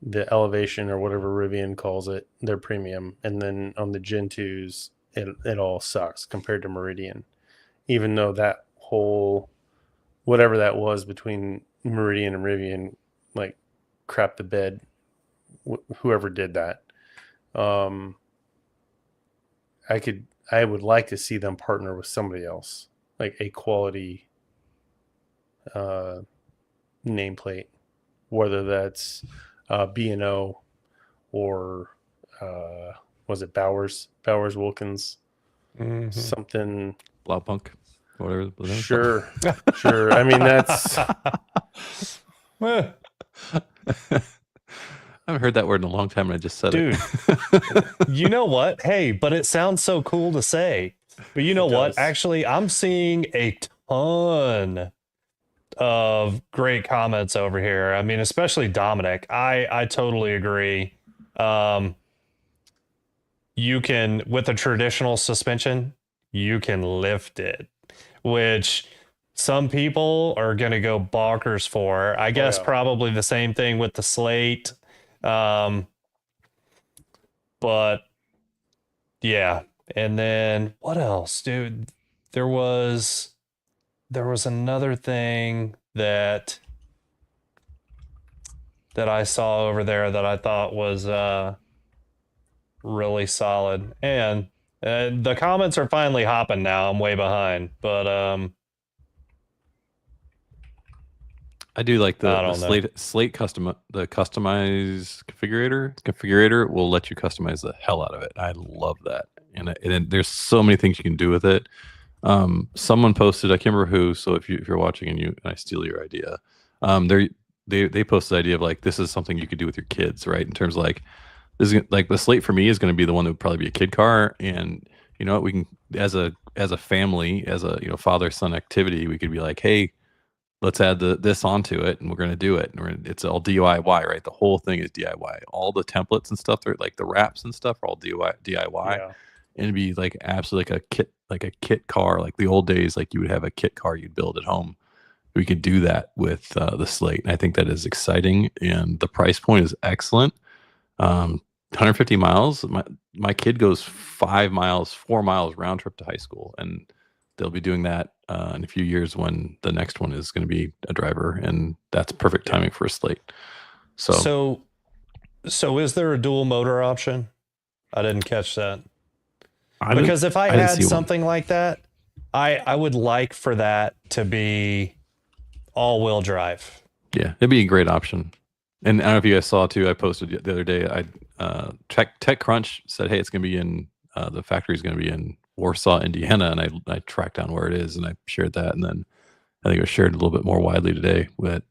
the Elevation or whatever Rivian calls it, their premium, and then on the Gen 2s, it all sucks compared to Meridian. Even though that whole whatever that was between Meridian and Rivian, like crap the bed, whoever did that. I would like to see them partner with somebody else, like a quality nameplate, whether that's B&O or was it Bowers Wilkins, something Blaupunkt, whatever. Sure. I mean, that's I haven't heard that word in a long time, and I just said Dude, it. you know what? Hey, but it sounds so cool to say. But you know what? Actually, I'm seeing a ton of great comments over here. I mean, especially Dominic. I totally agree. You can, with a traditional suspension, you can lift it, which some people are going to go bonkers for. I guess probably the same thing with the Slate. But yeah. And then what else, dude? There was another thing that I saw over there that I thought was really solid. And the comments are finally hopping now. I'm way behind, but I do like the Slate custom, the customize configurator will let you customize the hell out of it. I love that, and there's so many things you can do with it. Someone posted, I can't remember who. So if you're watching and I steal your idea, they posted the idea of like, this is something you could do with your kids, right? In terms of like, this is like the Slate for me is going to be the one that would probably be a kid car, and you know what, we can as a family, as a father son activity, we could be like, hey, let's add this onto it, and we're going to do it. And it's all DIY, right? The whole thing is DIY. All the templates and stuff, they're like the wraps and stuff are all DIY. Yeah. And it'd be like absolutely like a kit car, like the old days, like you would have a kit car you'd build at home. We could do that with the Slate. And I think that is exciting, and the price point is excellent. 150 miles. My kid goes 4 miles round trip to high school, and they'll be doing that in a few years when the next one is going to be a driver, and that's perfect timing for a Slate. So is there a dual motor option? I didn't catch that. Because if I had something like that, I would like for that to be all-wheel drive. Yeah, it'd be a great option. And I don't know if you guys saw too, I posted the other day, TechCrunch said, hey, it's going to be in, the factory is going to be in Warsaw, Indiana. And I tracked down where it is, and I shared that. And then I think it was shared a little bit more widely today with,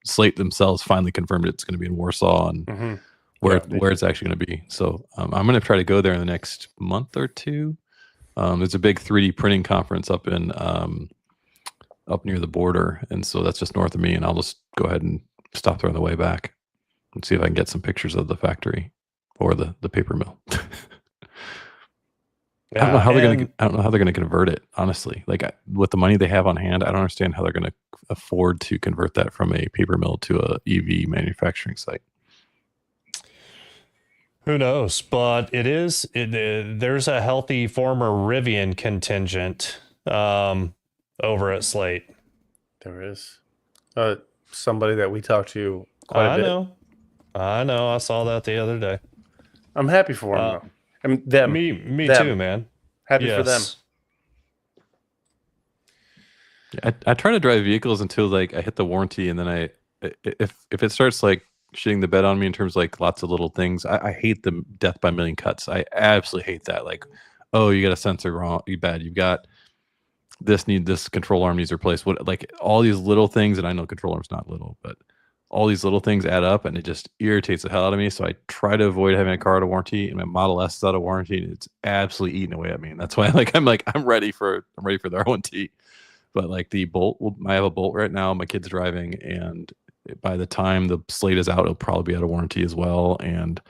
Slate themselves finally confirmed it's going to be in Warsaw. And where Yeah, where it's actually going to be. So I'm going to try to go there in the next month or two. There's a big 3D printing conference up in up near the border, and so that's just north of me. And I'll just go ahead and stop there on the way back and see if I can get some pictures of the factory or the paper mill. I don't know how they're going to. I don't know how they're going to convert it. Honestly, like with the money they have on hand, I don't understand how they're going to afford to convert that from a paper mill to a EV manufacturing site. Who knows? But there's a healthy former Rivian contingent over at Slate. there is somebody that we talked to quite a bit. I know. I saw that the other day. I'm happy for them. Though. I mean, them. Me them. too, man. Happy for them. I try to drive vehicles until like I hit the warranty, and then if it starts like shitting the bed on me in terms of like lots of little things, I hate the death by a million cuts. I absolutely hate that. Like, oh, you got a sensor wrong, you bad. You've got this control arm needs replaced. What, like all these little things, and I know control arm's not little, but all these little things add up, and it just irritates the hell out of me. So I try to avoid having a car out of warranty, and my Model S is out of warranty, and it's absolutely eating away at me. And that's why I'm ready for the R1T. But like the Bolt, I have a Bolt right now. My kid's driving, and by the time the Slate is out, it'll probably be out of warranty as well. And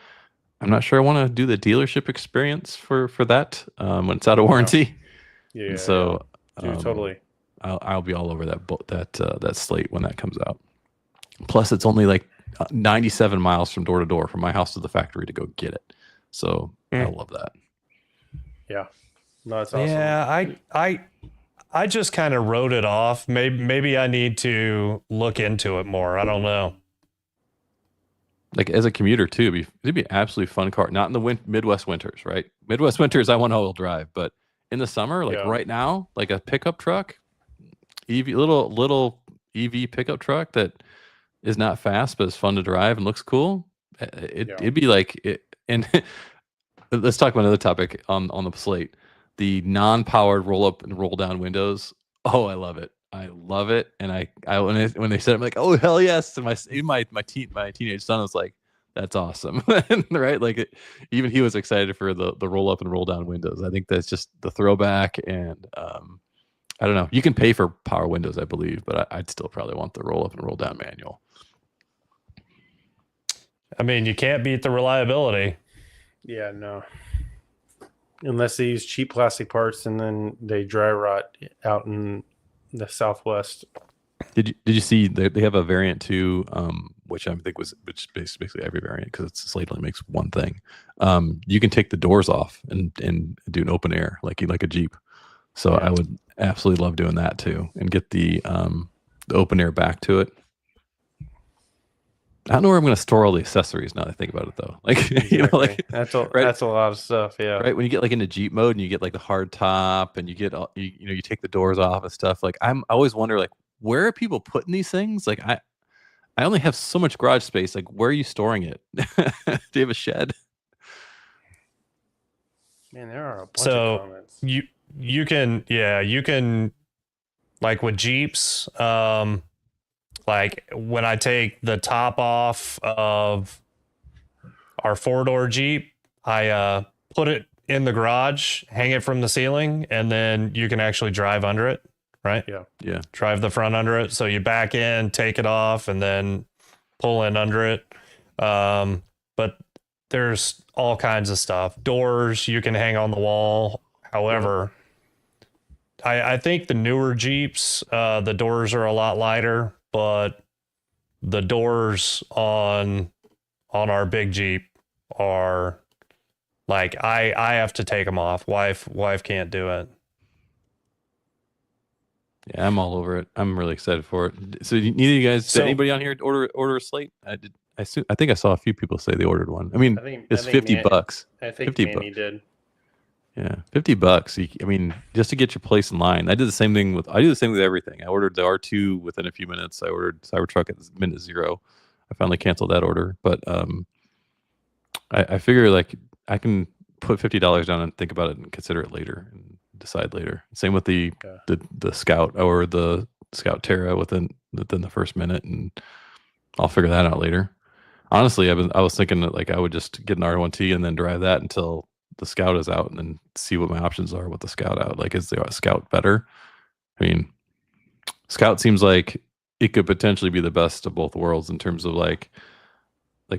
I'm not sure I want to do the dealership experience for that when it's out of warranty. Yeah. And so, Dude, totally. I'll be all over that Slate when that comes out. Plus, it's only like 97 miles from door to door, from my house to the factory to go get it. So I love that. Yeah. No, that's awesome. Yeah, I just kind of wrote it off. Maybe I need to look into it more. I don't know. Like as a commuter too, it'd be an absolutely fun car. Not in the Midwest winters, right? Midwest winters, I want all-wheel drive, but in the summer, like right now, like a pickup truck, little EV pickup truck that is not fast but is fun to drive and looks cool. It'd be like it. And let's talk about another topic on the Slate. The non-powered roll-up and roll-down windows. Oh, I love it. I love it. And when they said it, I'm like, oh hell yes. And my teenage son was like, that's awesome. Right? Like even he was excited for the roll-up and roll-down windows. I think that's just the throwback. And I don't know. You can pay for power windows, I believe, but I'd still probably want the roll-up and roll-down manual. I mean, you can't beat the reliability. Yeah, no. Unless they use cheap plastic parts and then they dry rot out in the Southwest. Did you see they have a variant too, which which basically every variant, because it's Slate only makes one thing. You can take the doors off and do an open air like a Jeep. So I would absolutely love doing that too, and get the open air back to it. I don't know where I'm going to store all the accessories now that I think about it, though. Like, Exactly. That's a lot of stuff. Yeah. Right. When you get like into Jeep mode and you get like the hard top and you get, you take the doors off and stuff. Like I always wonder, like, where are people putting these things? Like I only have so much garage space. Like, where are you storing it? Do you have a shed? Man, there are a bunch of comments. You can, like with Jeeps, like when I take the top off of our 4-door Jeep, I put it in the garage, hang it from the ceiling, and then you can actually drive under it, right? Yeah. Drive the front under it. So you back in, take it off, and then pull in under it. But there's all kinds of stuff. Doors you can hang on the wall. However, I think the newer Jeeps, the doors are a lot lighter. But the doors on our big Jeep are like I have to take them off. Wife can't do it. Yeah, I'm all over it. I'm really excited for it. So neither of you guys, did anybody on here order a Slate? I did. I think I saw a few people say they ordered one. I mean, it's $50. I think Manny did. Yeah, $50. I mean, just to get your place in line. I do the same thing with everything. I ordered the R2 within a few minutes. I ordered Cybertruck at minute 0. I finally canceled that order, but I figure like I can put $50 down and think about it and consider it later and decide later. Same with the Scout or the Scout Terra within the first minute, and I'll figure that out later. Honestly, I was thinking that like I would just get an R1T and then drive that until the Scout is out, and then see what my options are with the Scout out. Like, is the Scout better? I mean, Scout seems like it could potentially be the best of both worlds in terms of like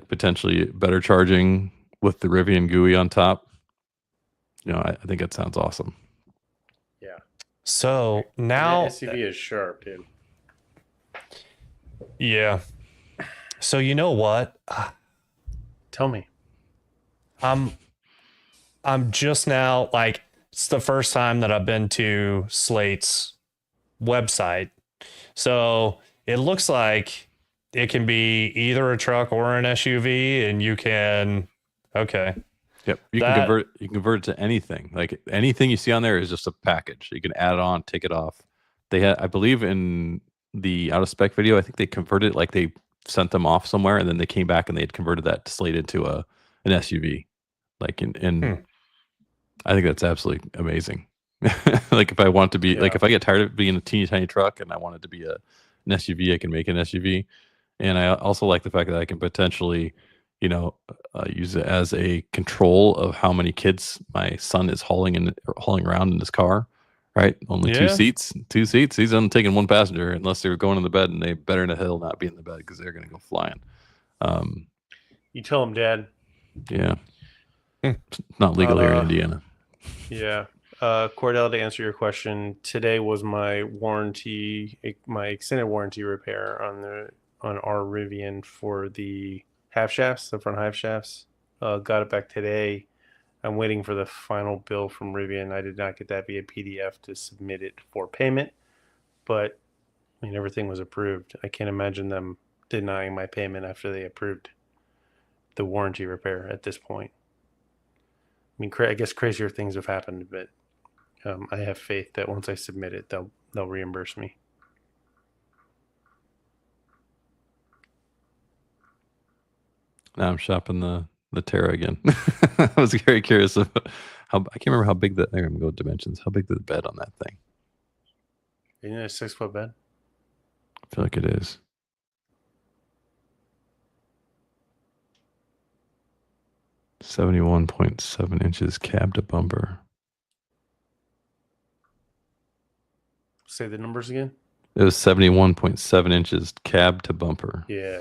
potentially better charging with the Rivian GUI on top. I think it sounds awesome. Yeah. So And now, that SUV is sharp, dude. yeah. So you know what? Tell me. I'm I'm just now like it's the first time that I've been to Slate's website. So it looks like it can be either a truck or an SUV, and you can okay. Yep, you That can convert it to anything. Like anything you see on there is just a package. You can add it on, take it off. They had, I believe, in the out of spec video, I think they converted, like they sent them off somewhere, and then they came back and they had converted that slate into an SUV. Like in Hmm. I think that's absolutely amazing. Like if I want to be like Yeah. if I get tired of being a teeny tiny truck and I want it to be an SUV, I can make an SUV. And I also like the fact that I can potentially, use it as a control of how many kids my son is hauling around in his car. Right, only two yeah. seats. Two seats. He's only taking one passenger, unless they're going in the bed, and they better in the hell not be in the bed because they're going to go flying. Um, You tell him, Dad. yeah, Hmm. it's not legal here in Uh, Indiana. Yeah. Cordell, to answer your question, today was my extended warranty repair on our Rivian for the half shafts, the front half shafts. Got it back today. I'm waiting for the final bill from Rivian. I did not get that via PDF to submit it for payment, but I mean everything was approved. I can't imagine them denying my payment after they approved the warranty repair at this point. I mean, I guess crazier things have happened, but I have faith that once I submit it, they'll reimburse me. Now I'm shopping the Terra again. I was very curious of how I can't remember how big the there I'm go dimensions. How big the bed on that thing? Isn't it a 6 foot bed? I feel like it is. .7 inches cab to bumper. Say the numbers again. It was 71.7 inches cab to bumper. Yeah.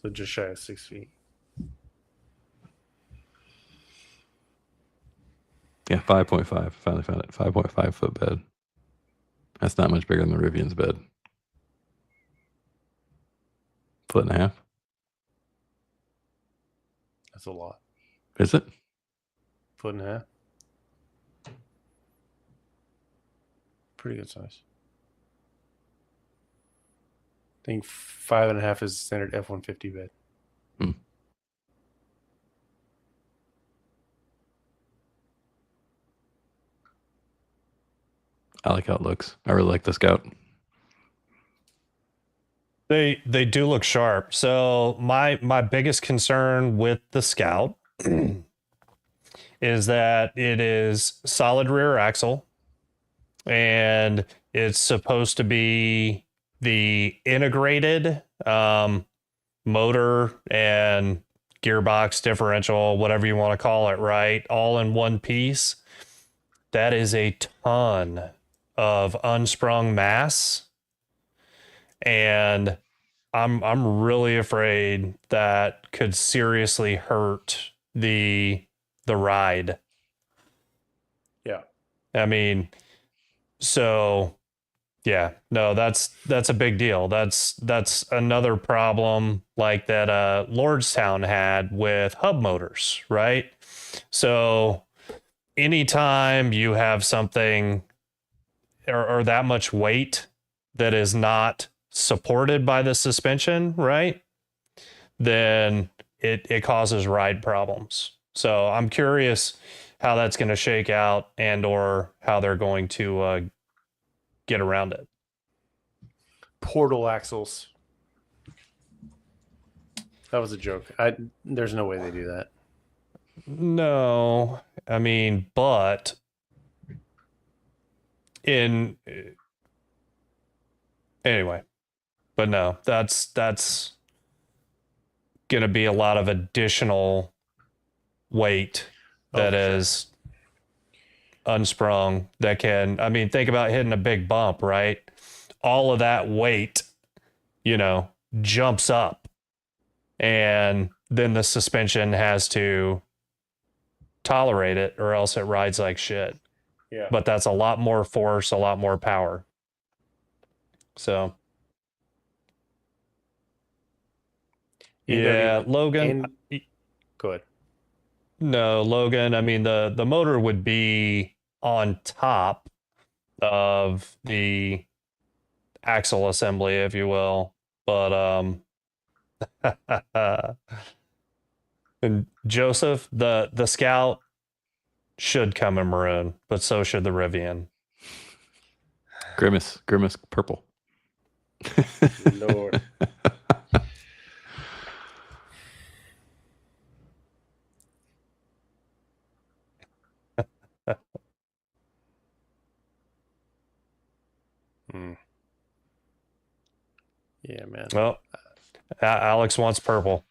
So just shy of 6 feet. Yeah, 5.5. Finally found it. 5.5 foot bed. That's not much bigger than the Rivian's bed. Foot and a half. That's a lot. Is it? Foot and a half. Pretty good size. I think 5.5 is standard F-150 bed. I like how it looks. I really like the Scout. They do look sharp. So my biggest concern with the Scout is that it is solid rear axle, and it's supposed to be the integrated motor and gearbox differential, whatever you want to call it, right? All in one piece. That is a ton of unsprung mass. And I'm really afraid that could seriously hurt the ride. Yeah. I mean, so yeah, no, that's a big deal. That's another problem like that Lordstown had with hub motors, right? So anytime you have something or that much weight that is not supported by the suspension, right? Then it causes ride problems. So I'm curious how that's going to shake out and or how they're going to get around it. Portal axles. That was a joke. There's no way they do that. No, I mean, but in anyway, but no, that's going to be a lot of additional weight that is unsprung that can, I mean, think about hitting a big bump, right? All of that weight, you know, jumps up, and then the suspension has to tolerate it or else it rides like shit. Yeah. But that's a lot more force, a lot more power. So yeah, Logan. Go ahead. No, Logan. I mean, the motor would be on top of the axle assembly, if you will. But and Joseph, the Scout should come in maroon, but so should the Rivian. Grimace purple. Lord. Yeah, man. Well, Alex wants purple.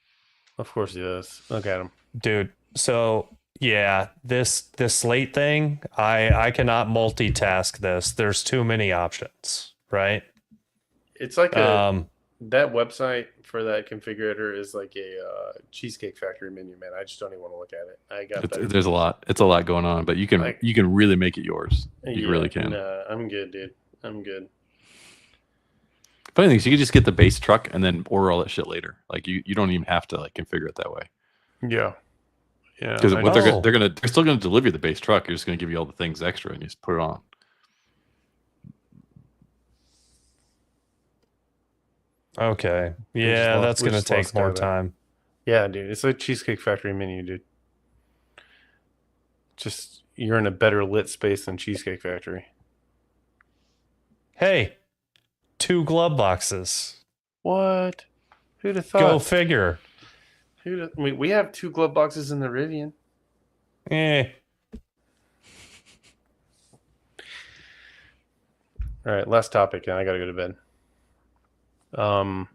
Of course he does. Look at him. Dude. So yeah, this slate thing, I cannot multitask this. There's too many options, right? It's like that website for that configurator is like a Cheesecake Factory menu, man. I just don't even want to look at it. I got that. There's a lot. It's a lot going on, but you can really make it yours. You really can. I'm good, dude. I'm good. Funny thing is, you can just get the base truck and then order all that shit later. Like you don't even have to like configure it that way. Yeah. Yeah. Because what they're still gonna deliver you the base truck. You're just gonna give you all the things extra and you just put it on. Okay. Yeah, that's gonna take more time. Yeah, dude. It's like Cheesecake Factory menu, dude. Just you're in a better lit space than Cheesecake Factory. Hey, 2 glove boxes. What? Who'd have thought? Go figure. We have 2 glove boxes in the Rivian. All right, last topic, and I got to go to bed. I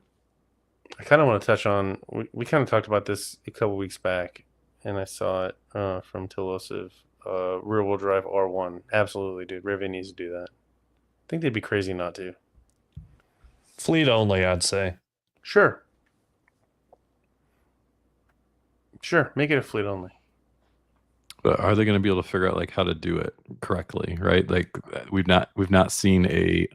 kind of want to touch on. We kind of talked about this a couple weeks back, and I saw it from Tilosive. Rear-wheel drive R1. Absolutely, dude. Rivian needs to do that. I think they'd be crazy not to. Fleet only, I'd say. Sure, make it a fleet only. But are they going to be able to figure out like how to do it correctly, right? Like we've not seen a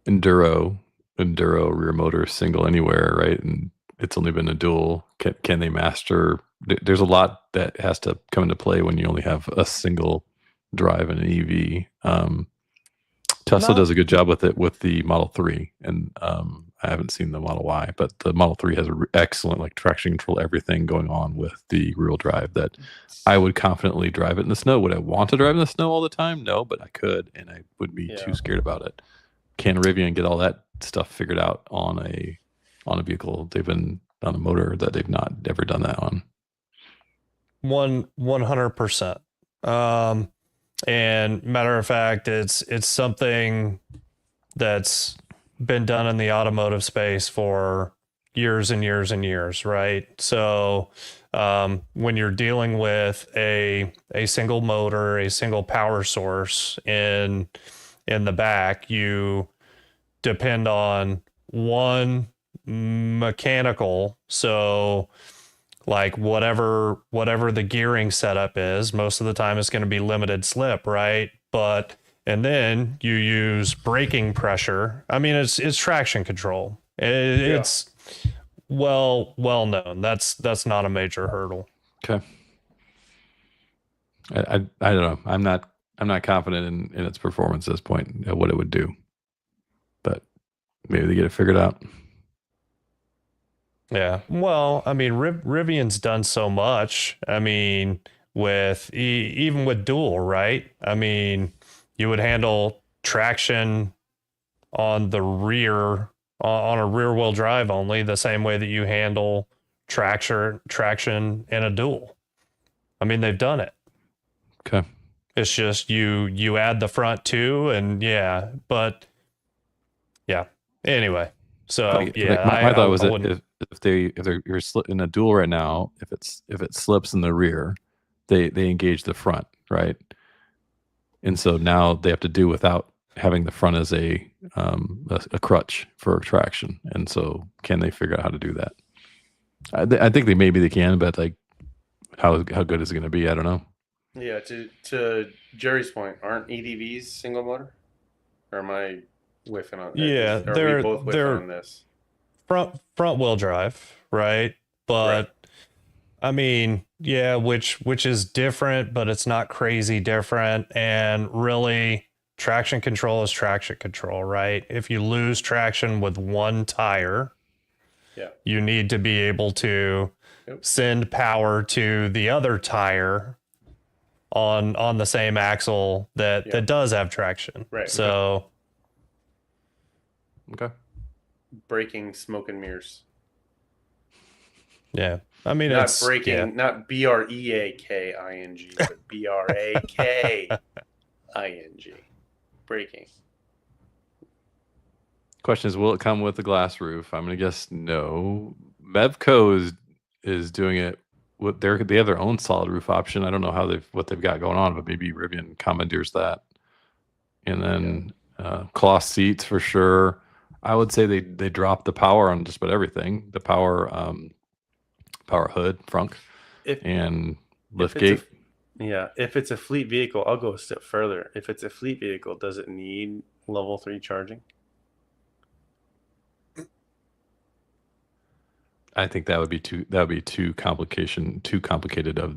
enduro rear motor single anywhere, right? And it's only been a dual. Can they master? There's a lot that has to come into play when you only have a single drive in an EV. Tesla does a good job with it with the Model 3, and I haven't seen the Model Y, but the Model 3 has an excellent like traction control, everything going on with the rear-wheel drive that I would confidently drive it in the snow. Would I want to drive in the snow all the time? No, but I could, and I would be too scared about it. Can Rivian get all that stuff figured out on a vehicle they've been on a motor that they've not ever done that on? 100%. And matter of fact, it's something that's been done in the automotive space for years and years and years, right? So when you're dealing with a single motor, a single power source in the back, you depend on one mechanical. So like whatever the gearing setup is, most of the time it's going to be limited slip, right? And then you use braking pressure. I mean, it's traction control. It's well known. That's not a major hurdle. Okay. I don't know. I'm not confident in its performance at this point, what it would do. But maybe they get it figured out. Yeah. Well, I mean, Rivian's done so much. I mean, with even with dual, right? I mean, you would handle traction on the rear on a rear wheel drive only the same way that you handle traction in a dual. I mean, they've done it. Okay. It's just you add the front too, and yeah, but yeah. Anyway. So Like, yeah, my thought was I that wouldn't. if they're you're in a duel right now, if it slips in the rear, they engage the front, right? And so now they have to do without having the front as a crutch for traction. And so can they figure out how to do that? I think maybe they can, but like how good is it going to be? I don't know. Yeah, to Jerry's point, aren't EDVs single motor? Or am I whiffing on? Yeah, Are we both whiffing they're on this? front wheel drive, right? Right. But I mean, yeah, which is different, but it's not crazy different. And really, traction control is traction control, right? If you lose traction with one tire, Yeah. you need to be able to Yep. send power to the other tire on the same axle that Yeah. that does have traction. Right. So Okay. Braking smoke and mirrors. yeah, I mean Not it's braking, yeah. not BREAKING, but BRAKING. Braking. Question is, will it come with the glass roof? I'm going to guess no. Mevco is doing it with they have their own solid roof option. I don't know what they've got going on, but maybe Rivian commandeers that. And then cloth seats for sure. I would say they dropped the power on just about everything. The power hood, frunk, If and if lift it's gate. if it's a fleet vehicle, I'll go a step further. If it's a fleet vehicle, does it need level 3 charging? I think that would be too complicated of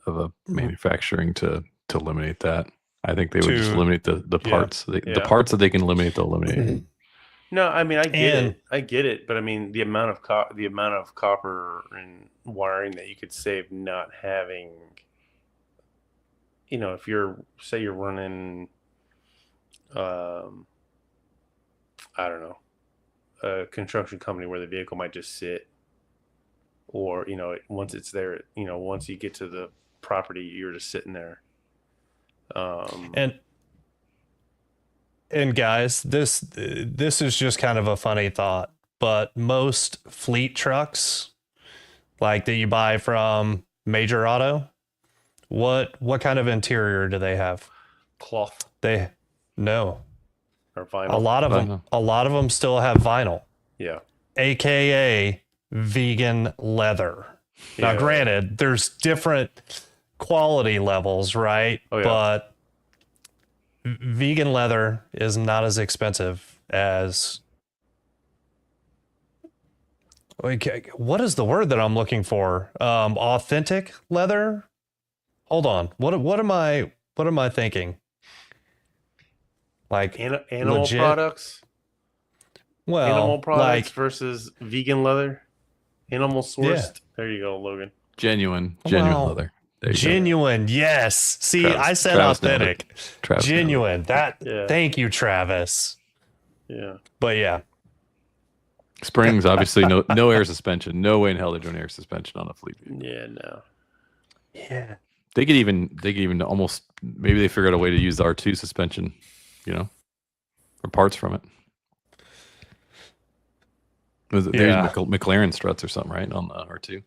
a manufacturing to eliminate that. I think they would just eliminate the parts. The parts that they can eliminate, they'll eliminate. No, I mean I get it, but I mean the amount of copper and wiring that you could save not having. You know, if you're running, I don't know, a construction company where the vehicle might just sit, or once it's there, once you get to the property, you're just sitting there. And guys, this is just kind of a funny thought, but most fleet trucks, like that you buy from Major Auto, what kind of interior do they have? Cloth No. or vinyl. A lot of them still have vinyl. Yeah. AKA vegan leather. Now, granted, there's different quality levels, right? Oh, yeah. But vegan leather is not as expensive as. What is the word that I'm looking for? Authentic leather. Hold on. What am I thinking? Like animal legit? products. Well, animal products versus vegan leather. Animal sourced. Yeah. There you go, Logan. Genuine leather. Genuine, yes. See, Travis, I said Travis authentic. Genuine. Yeah. Thank you, Travis. Yeah. But yeah. Springs, obviously, no air suspension. No way in hell they're doing air suspension on a fleet vehicle. Yeah, no. Yeah. They could even almost, maybe they figured out a way to use the R2 suspension, or parts from it. There's McLaren struts or something, right, on the R2?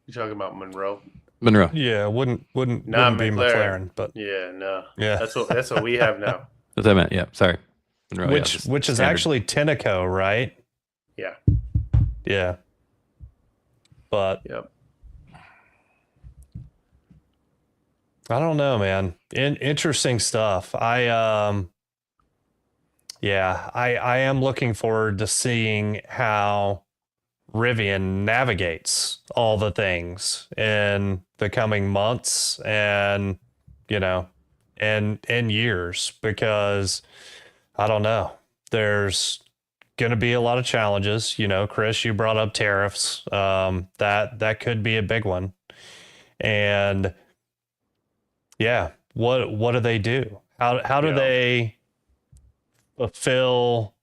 You talking about Monroe? Yeah, wouldn't be McLaren, but yeah, no. Yeah. That's what we have now. That's what I meant. Yeah, sorry. Monroe, which is standard. actually Tenneco, right? Yeah. Yeah. But Yep. I don't know, man. Interesting stuff. I am looking forward to seeing how Rivian navigates all the things in the coming months and and years, because I don't know. There's going to be a lot of challenges. Chris, you brought up tariffs. That could be a big one. And yeah, what do they do? How do they fulfill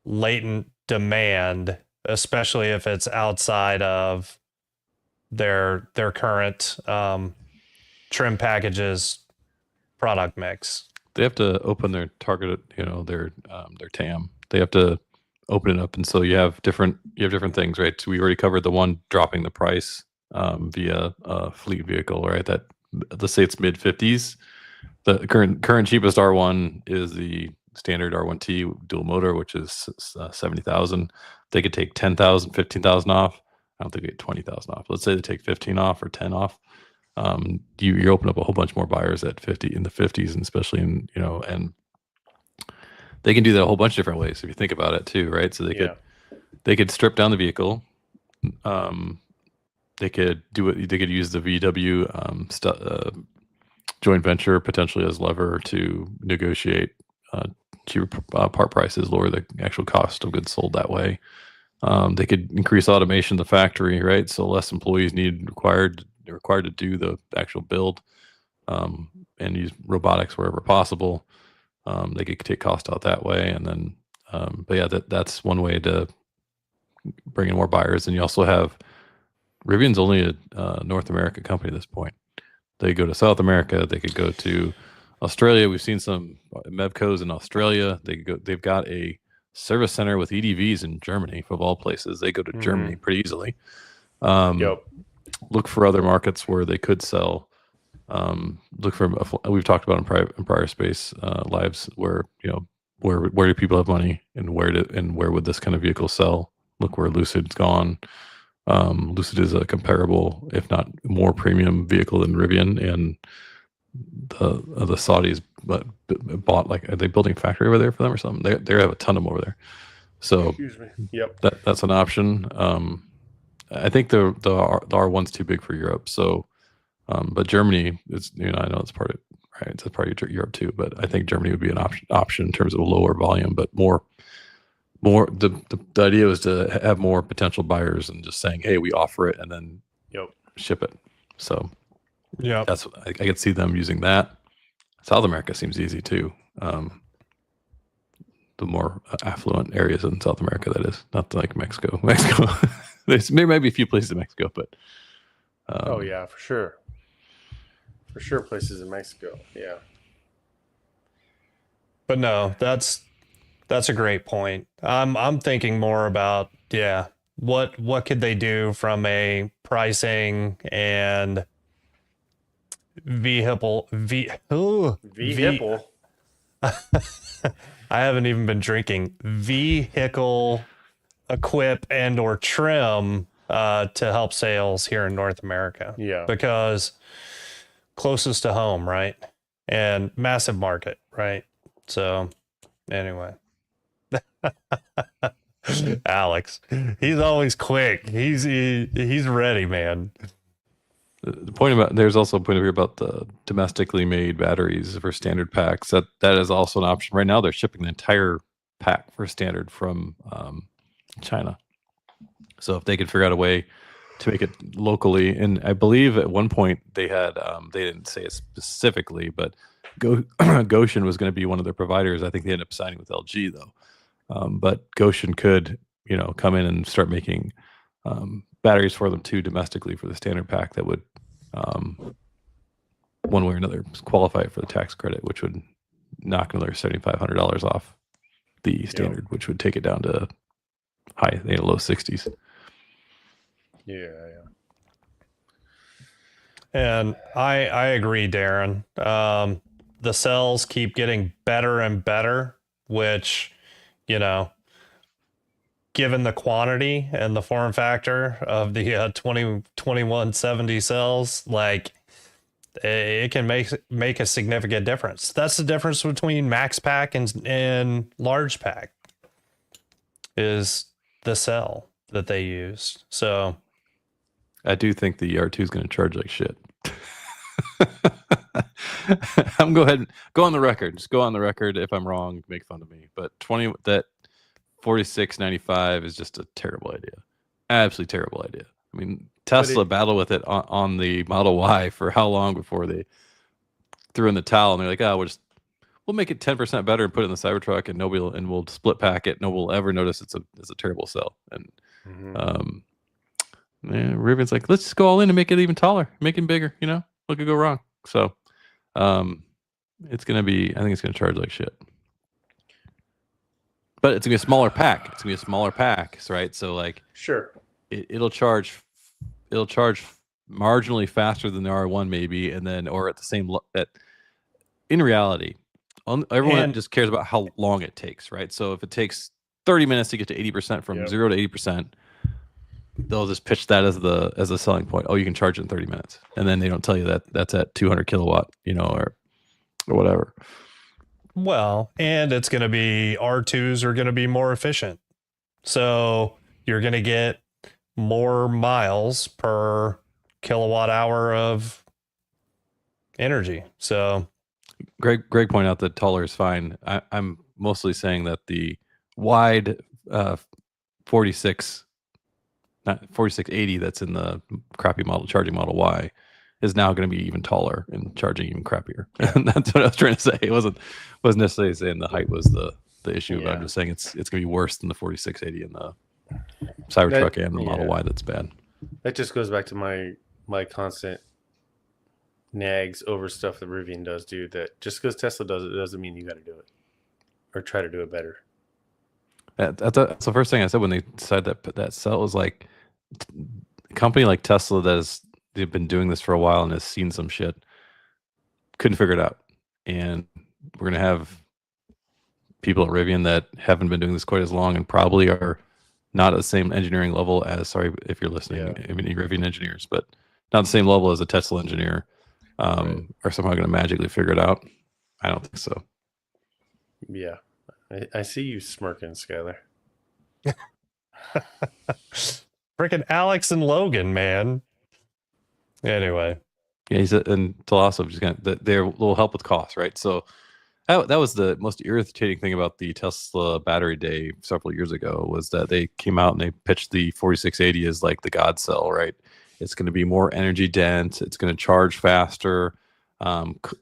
latent demand, especially if it's outside of their current trim packages product mix? they have to open their target, their TAM. They have to open it up, and so you have different things, right? So we already covered the one dropping the price via a fleet vehicle, right? That, let's say it's mid 50s. The current cheapest R1 is the standard R1T dual motor, which is 70,000. They could take 10,000, 15,000 off. I don't think they get 20,000 off. Let's say they take 15 off or 10 off. You open up a whole bunch more buyers at 50 in the 50s, and especially in, and they can do that a whole bunch of different ways if you think about it too, right? So they could strip down the vehicle. They could do it. They could use the VW joint venture potentially as lever to negotiate cheaper part prices, lower the actual cost of goods sold that way. They could increase automation in the factory, right? So less employees required to do the actual build, and use robotics wherever possible. They could take cost out that way, and then, but yeah, that's one way to bring in more buyers. And you also have Rivian's only a North America company at this point. They go to South America. They could go to Australia. We've seen some Mevcos in Australia. They've got a service center with EDVs in Germany, of all places. They go to Germany pretty easily. Look for other markets where they could sell. Look for, we've talked about in prior space lives, where where do people have money, and where would this kind of vehicle sell? Look where Lucid's gone. Lucid is a comparable, if not more premium vehicle than Rivian, and the Saudis bought, like, are they building a factory over there for them or something? They have a ton of them over there. So excuse me. Yep. That's an option. I think the R1's too big for Europe. So, but Germany is, I know it's part of, right? It's a part of Europe too, but I think Germany would be an option in terms of a lower volume, but more. The idea was to have more potential buyers and just saying, hey, we offer it, and then ship it. So yeah, that's what I could see them using that. South America seems easy too. The more affluent areas in South America, that is, not like Mexico. There might be a few places in Mexico, but oh yeah, for sure places in Mexico. Yeah, but no, that's a great point. I'm thinking more about, what could they do from a pricing and vehicle. I haven't even been drinking. Vehicle equip and or trim to help sales here in North America. Yeah, because closest to home, right? And massive market, right? So anyway. Alex, he's always quick. He's ready, man. The point about, there's also a point of view about the domestically made batteries for standard packs. That is also an option. Right now, they're shipping the entire pack for standard from China. So if they could figure out a way to make it locally, and I believe at one point they had, they didn't say it specifically, but Goshen was going to be one of their providers. I think they ended up signing with LG though. But Goshen could, come in and start making batteries for them too domestically for the standard pack that would, one way or another, qualify for the tax credit, which would knock another $7,500 off the standard, which would take it down to low 60s. Yeah. And I agree, Darren. The cells keep getting better and better, which, given the quantity and the form factor of the 2170 cells, like, it can make a significant difference. That's the difference between max pack and large pack, is the cell that they use. So I do think the R2 is going to charge like shit. I'm go on the record. Just go on the record. If I'm wrong, make fun of me. But 4695 is just a terrible idea. Absolutely terrible idea. I mean, Tesla battled with it on the Model Y for how long before they threw in the towel, and they're like, we'll make it 10% better and put it in the Cybertruck, and we'll split pack it. No one will ever notice it's a terrible cell. And Rivian's like, let's just go all in and make it even taller, make it bigger. What could go wrong? So It's gonna be. I think it's gonna charge like shit. But it's gonna be a smaller pack. It's gonna be a smaller pack, right? So like, Sure. it'll charge. It'll charge marginally faster than the R1 maybe, and then or at the same. In reality, everyone And- just cares about how long it takes, right? So if it takes 30 minutes to get to 80% from 0 to 80%, they'll just pitch that as a selling point. Oh, you can charge it in 30 minutes, and then they don't tell you that that's at 200 kilowatt, or whatever. Well, and it's going to be R2s are going to be more efficient. So you're going to get more miles per kilowatt hour of energy. So Greg pointed out that taller is fine. I'm mostly saying that the wide 4680 that's in the crappy model charging Model Y is now going to be even taller and charging even crappier. Yeah. And that's what I was trying to say. It wasn't necessarily saying the height was the issue, but Yeah. I'm just saying it's going to be worse than the 4680 and the Cybertruck and the Model Y. That's bad. That just goes back to my constant nags over stuff that Rivian does, dude. That just because Tesla does it doesn't mean you got to do it or try to do it better. That's the first thing I said when they decided that cell was like a company like Tesla they've been doing this for a while and has seen some shit, couldn't figure it out, and we're gonna have people at Rivian that haven't been doing this quite as long and probably are not at the same engineering level as, sorry if you're listening, any Rivian engineers, but not the same level as a Tesla engineer, are somehow going to magically figure it out. I don't think so. Yeah. I see you smirking, Skylar. freaking Alex and Logan, man. Anyway. Yeah, and to also just they're a little help with costs, right? So that was the most irritating thing about the Tesla battery day several years ago, was that they came out and they pitched the 4680 as like the God cell, right? It's going to be more energy dense. It's going to charge faster,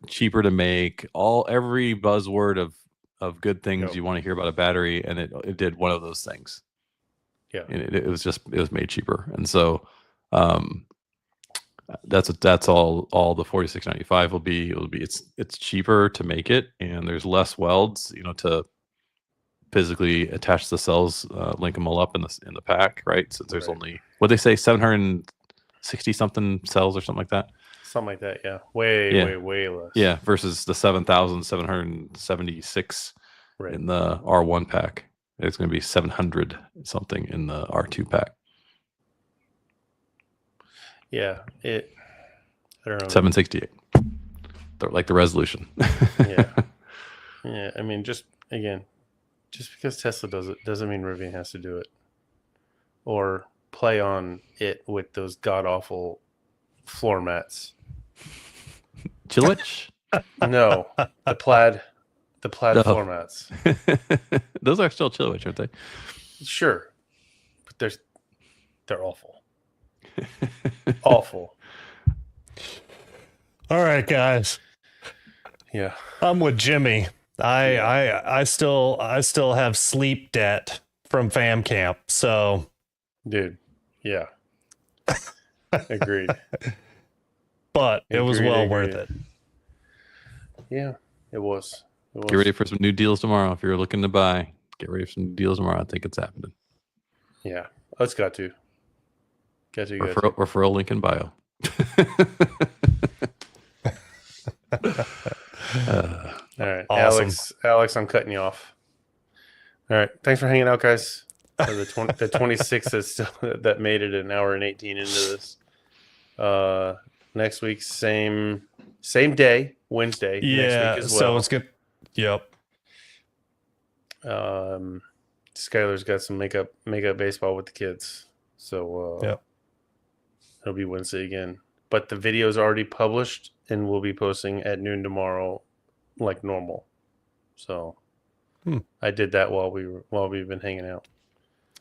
cheaper to make. Every buzzword of good things you want to hear about a battery, and it did one of those things. Yeah, and it was made cheaper, and so that's all the 4695 will be. It's cheaper to make it, and there's less welds, to physically attach the cells, link them all up in the pack, right? So there's only, what they say, 760 something cells or something like that. Something like that, yeah. Way less. Yeah, versus the 7,776 in the R1 pack. It's going to be 700 something in the R2 pack. Yeah, I don't know. 768. Like the resolution. Yeah. Yeah, I mean, just because Tesla does it doesn't mean Rivian has to do it. Or play on it with those god-awful floor mats. Chilwich? No, the plaid floor mats. Those are still Chilwich, aren't they? Sure, but they're awful. Awful. All right, guys. Yeah, I'm with Jimmy. I still have sleep debt from fam camp. So, dude. Yeah. Agreed. But it was well worth it. Yeah, it was. Get ready for some new deals tomorrow. If you're looking to buy, get ready for some deals tomorrow. I think it's happening. Yeah, it's got to. Referral link in bio. All right, awesome. Alex, I'm cutting you off. All right, thanks for hanging out, guys. The 26 that made it an hour and 18 into this. Next week, same day, Wednesday. Yeah, next week as well. So it's good. Yep. Skylar's got some makeup baseball with the kids, so yep. It'll be Wednesday again. But the video is already published, and we'll be posting at noon tomorrow, like normal. So I did that while we've been hanging out.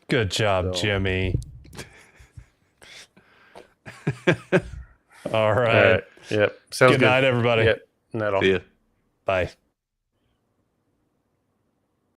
Good job, Jimmy. All right. Yep. Sounds good. Good night, everybody. Yep. Not all. See ya. Bye.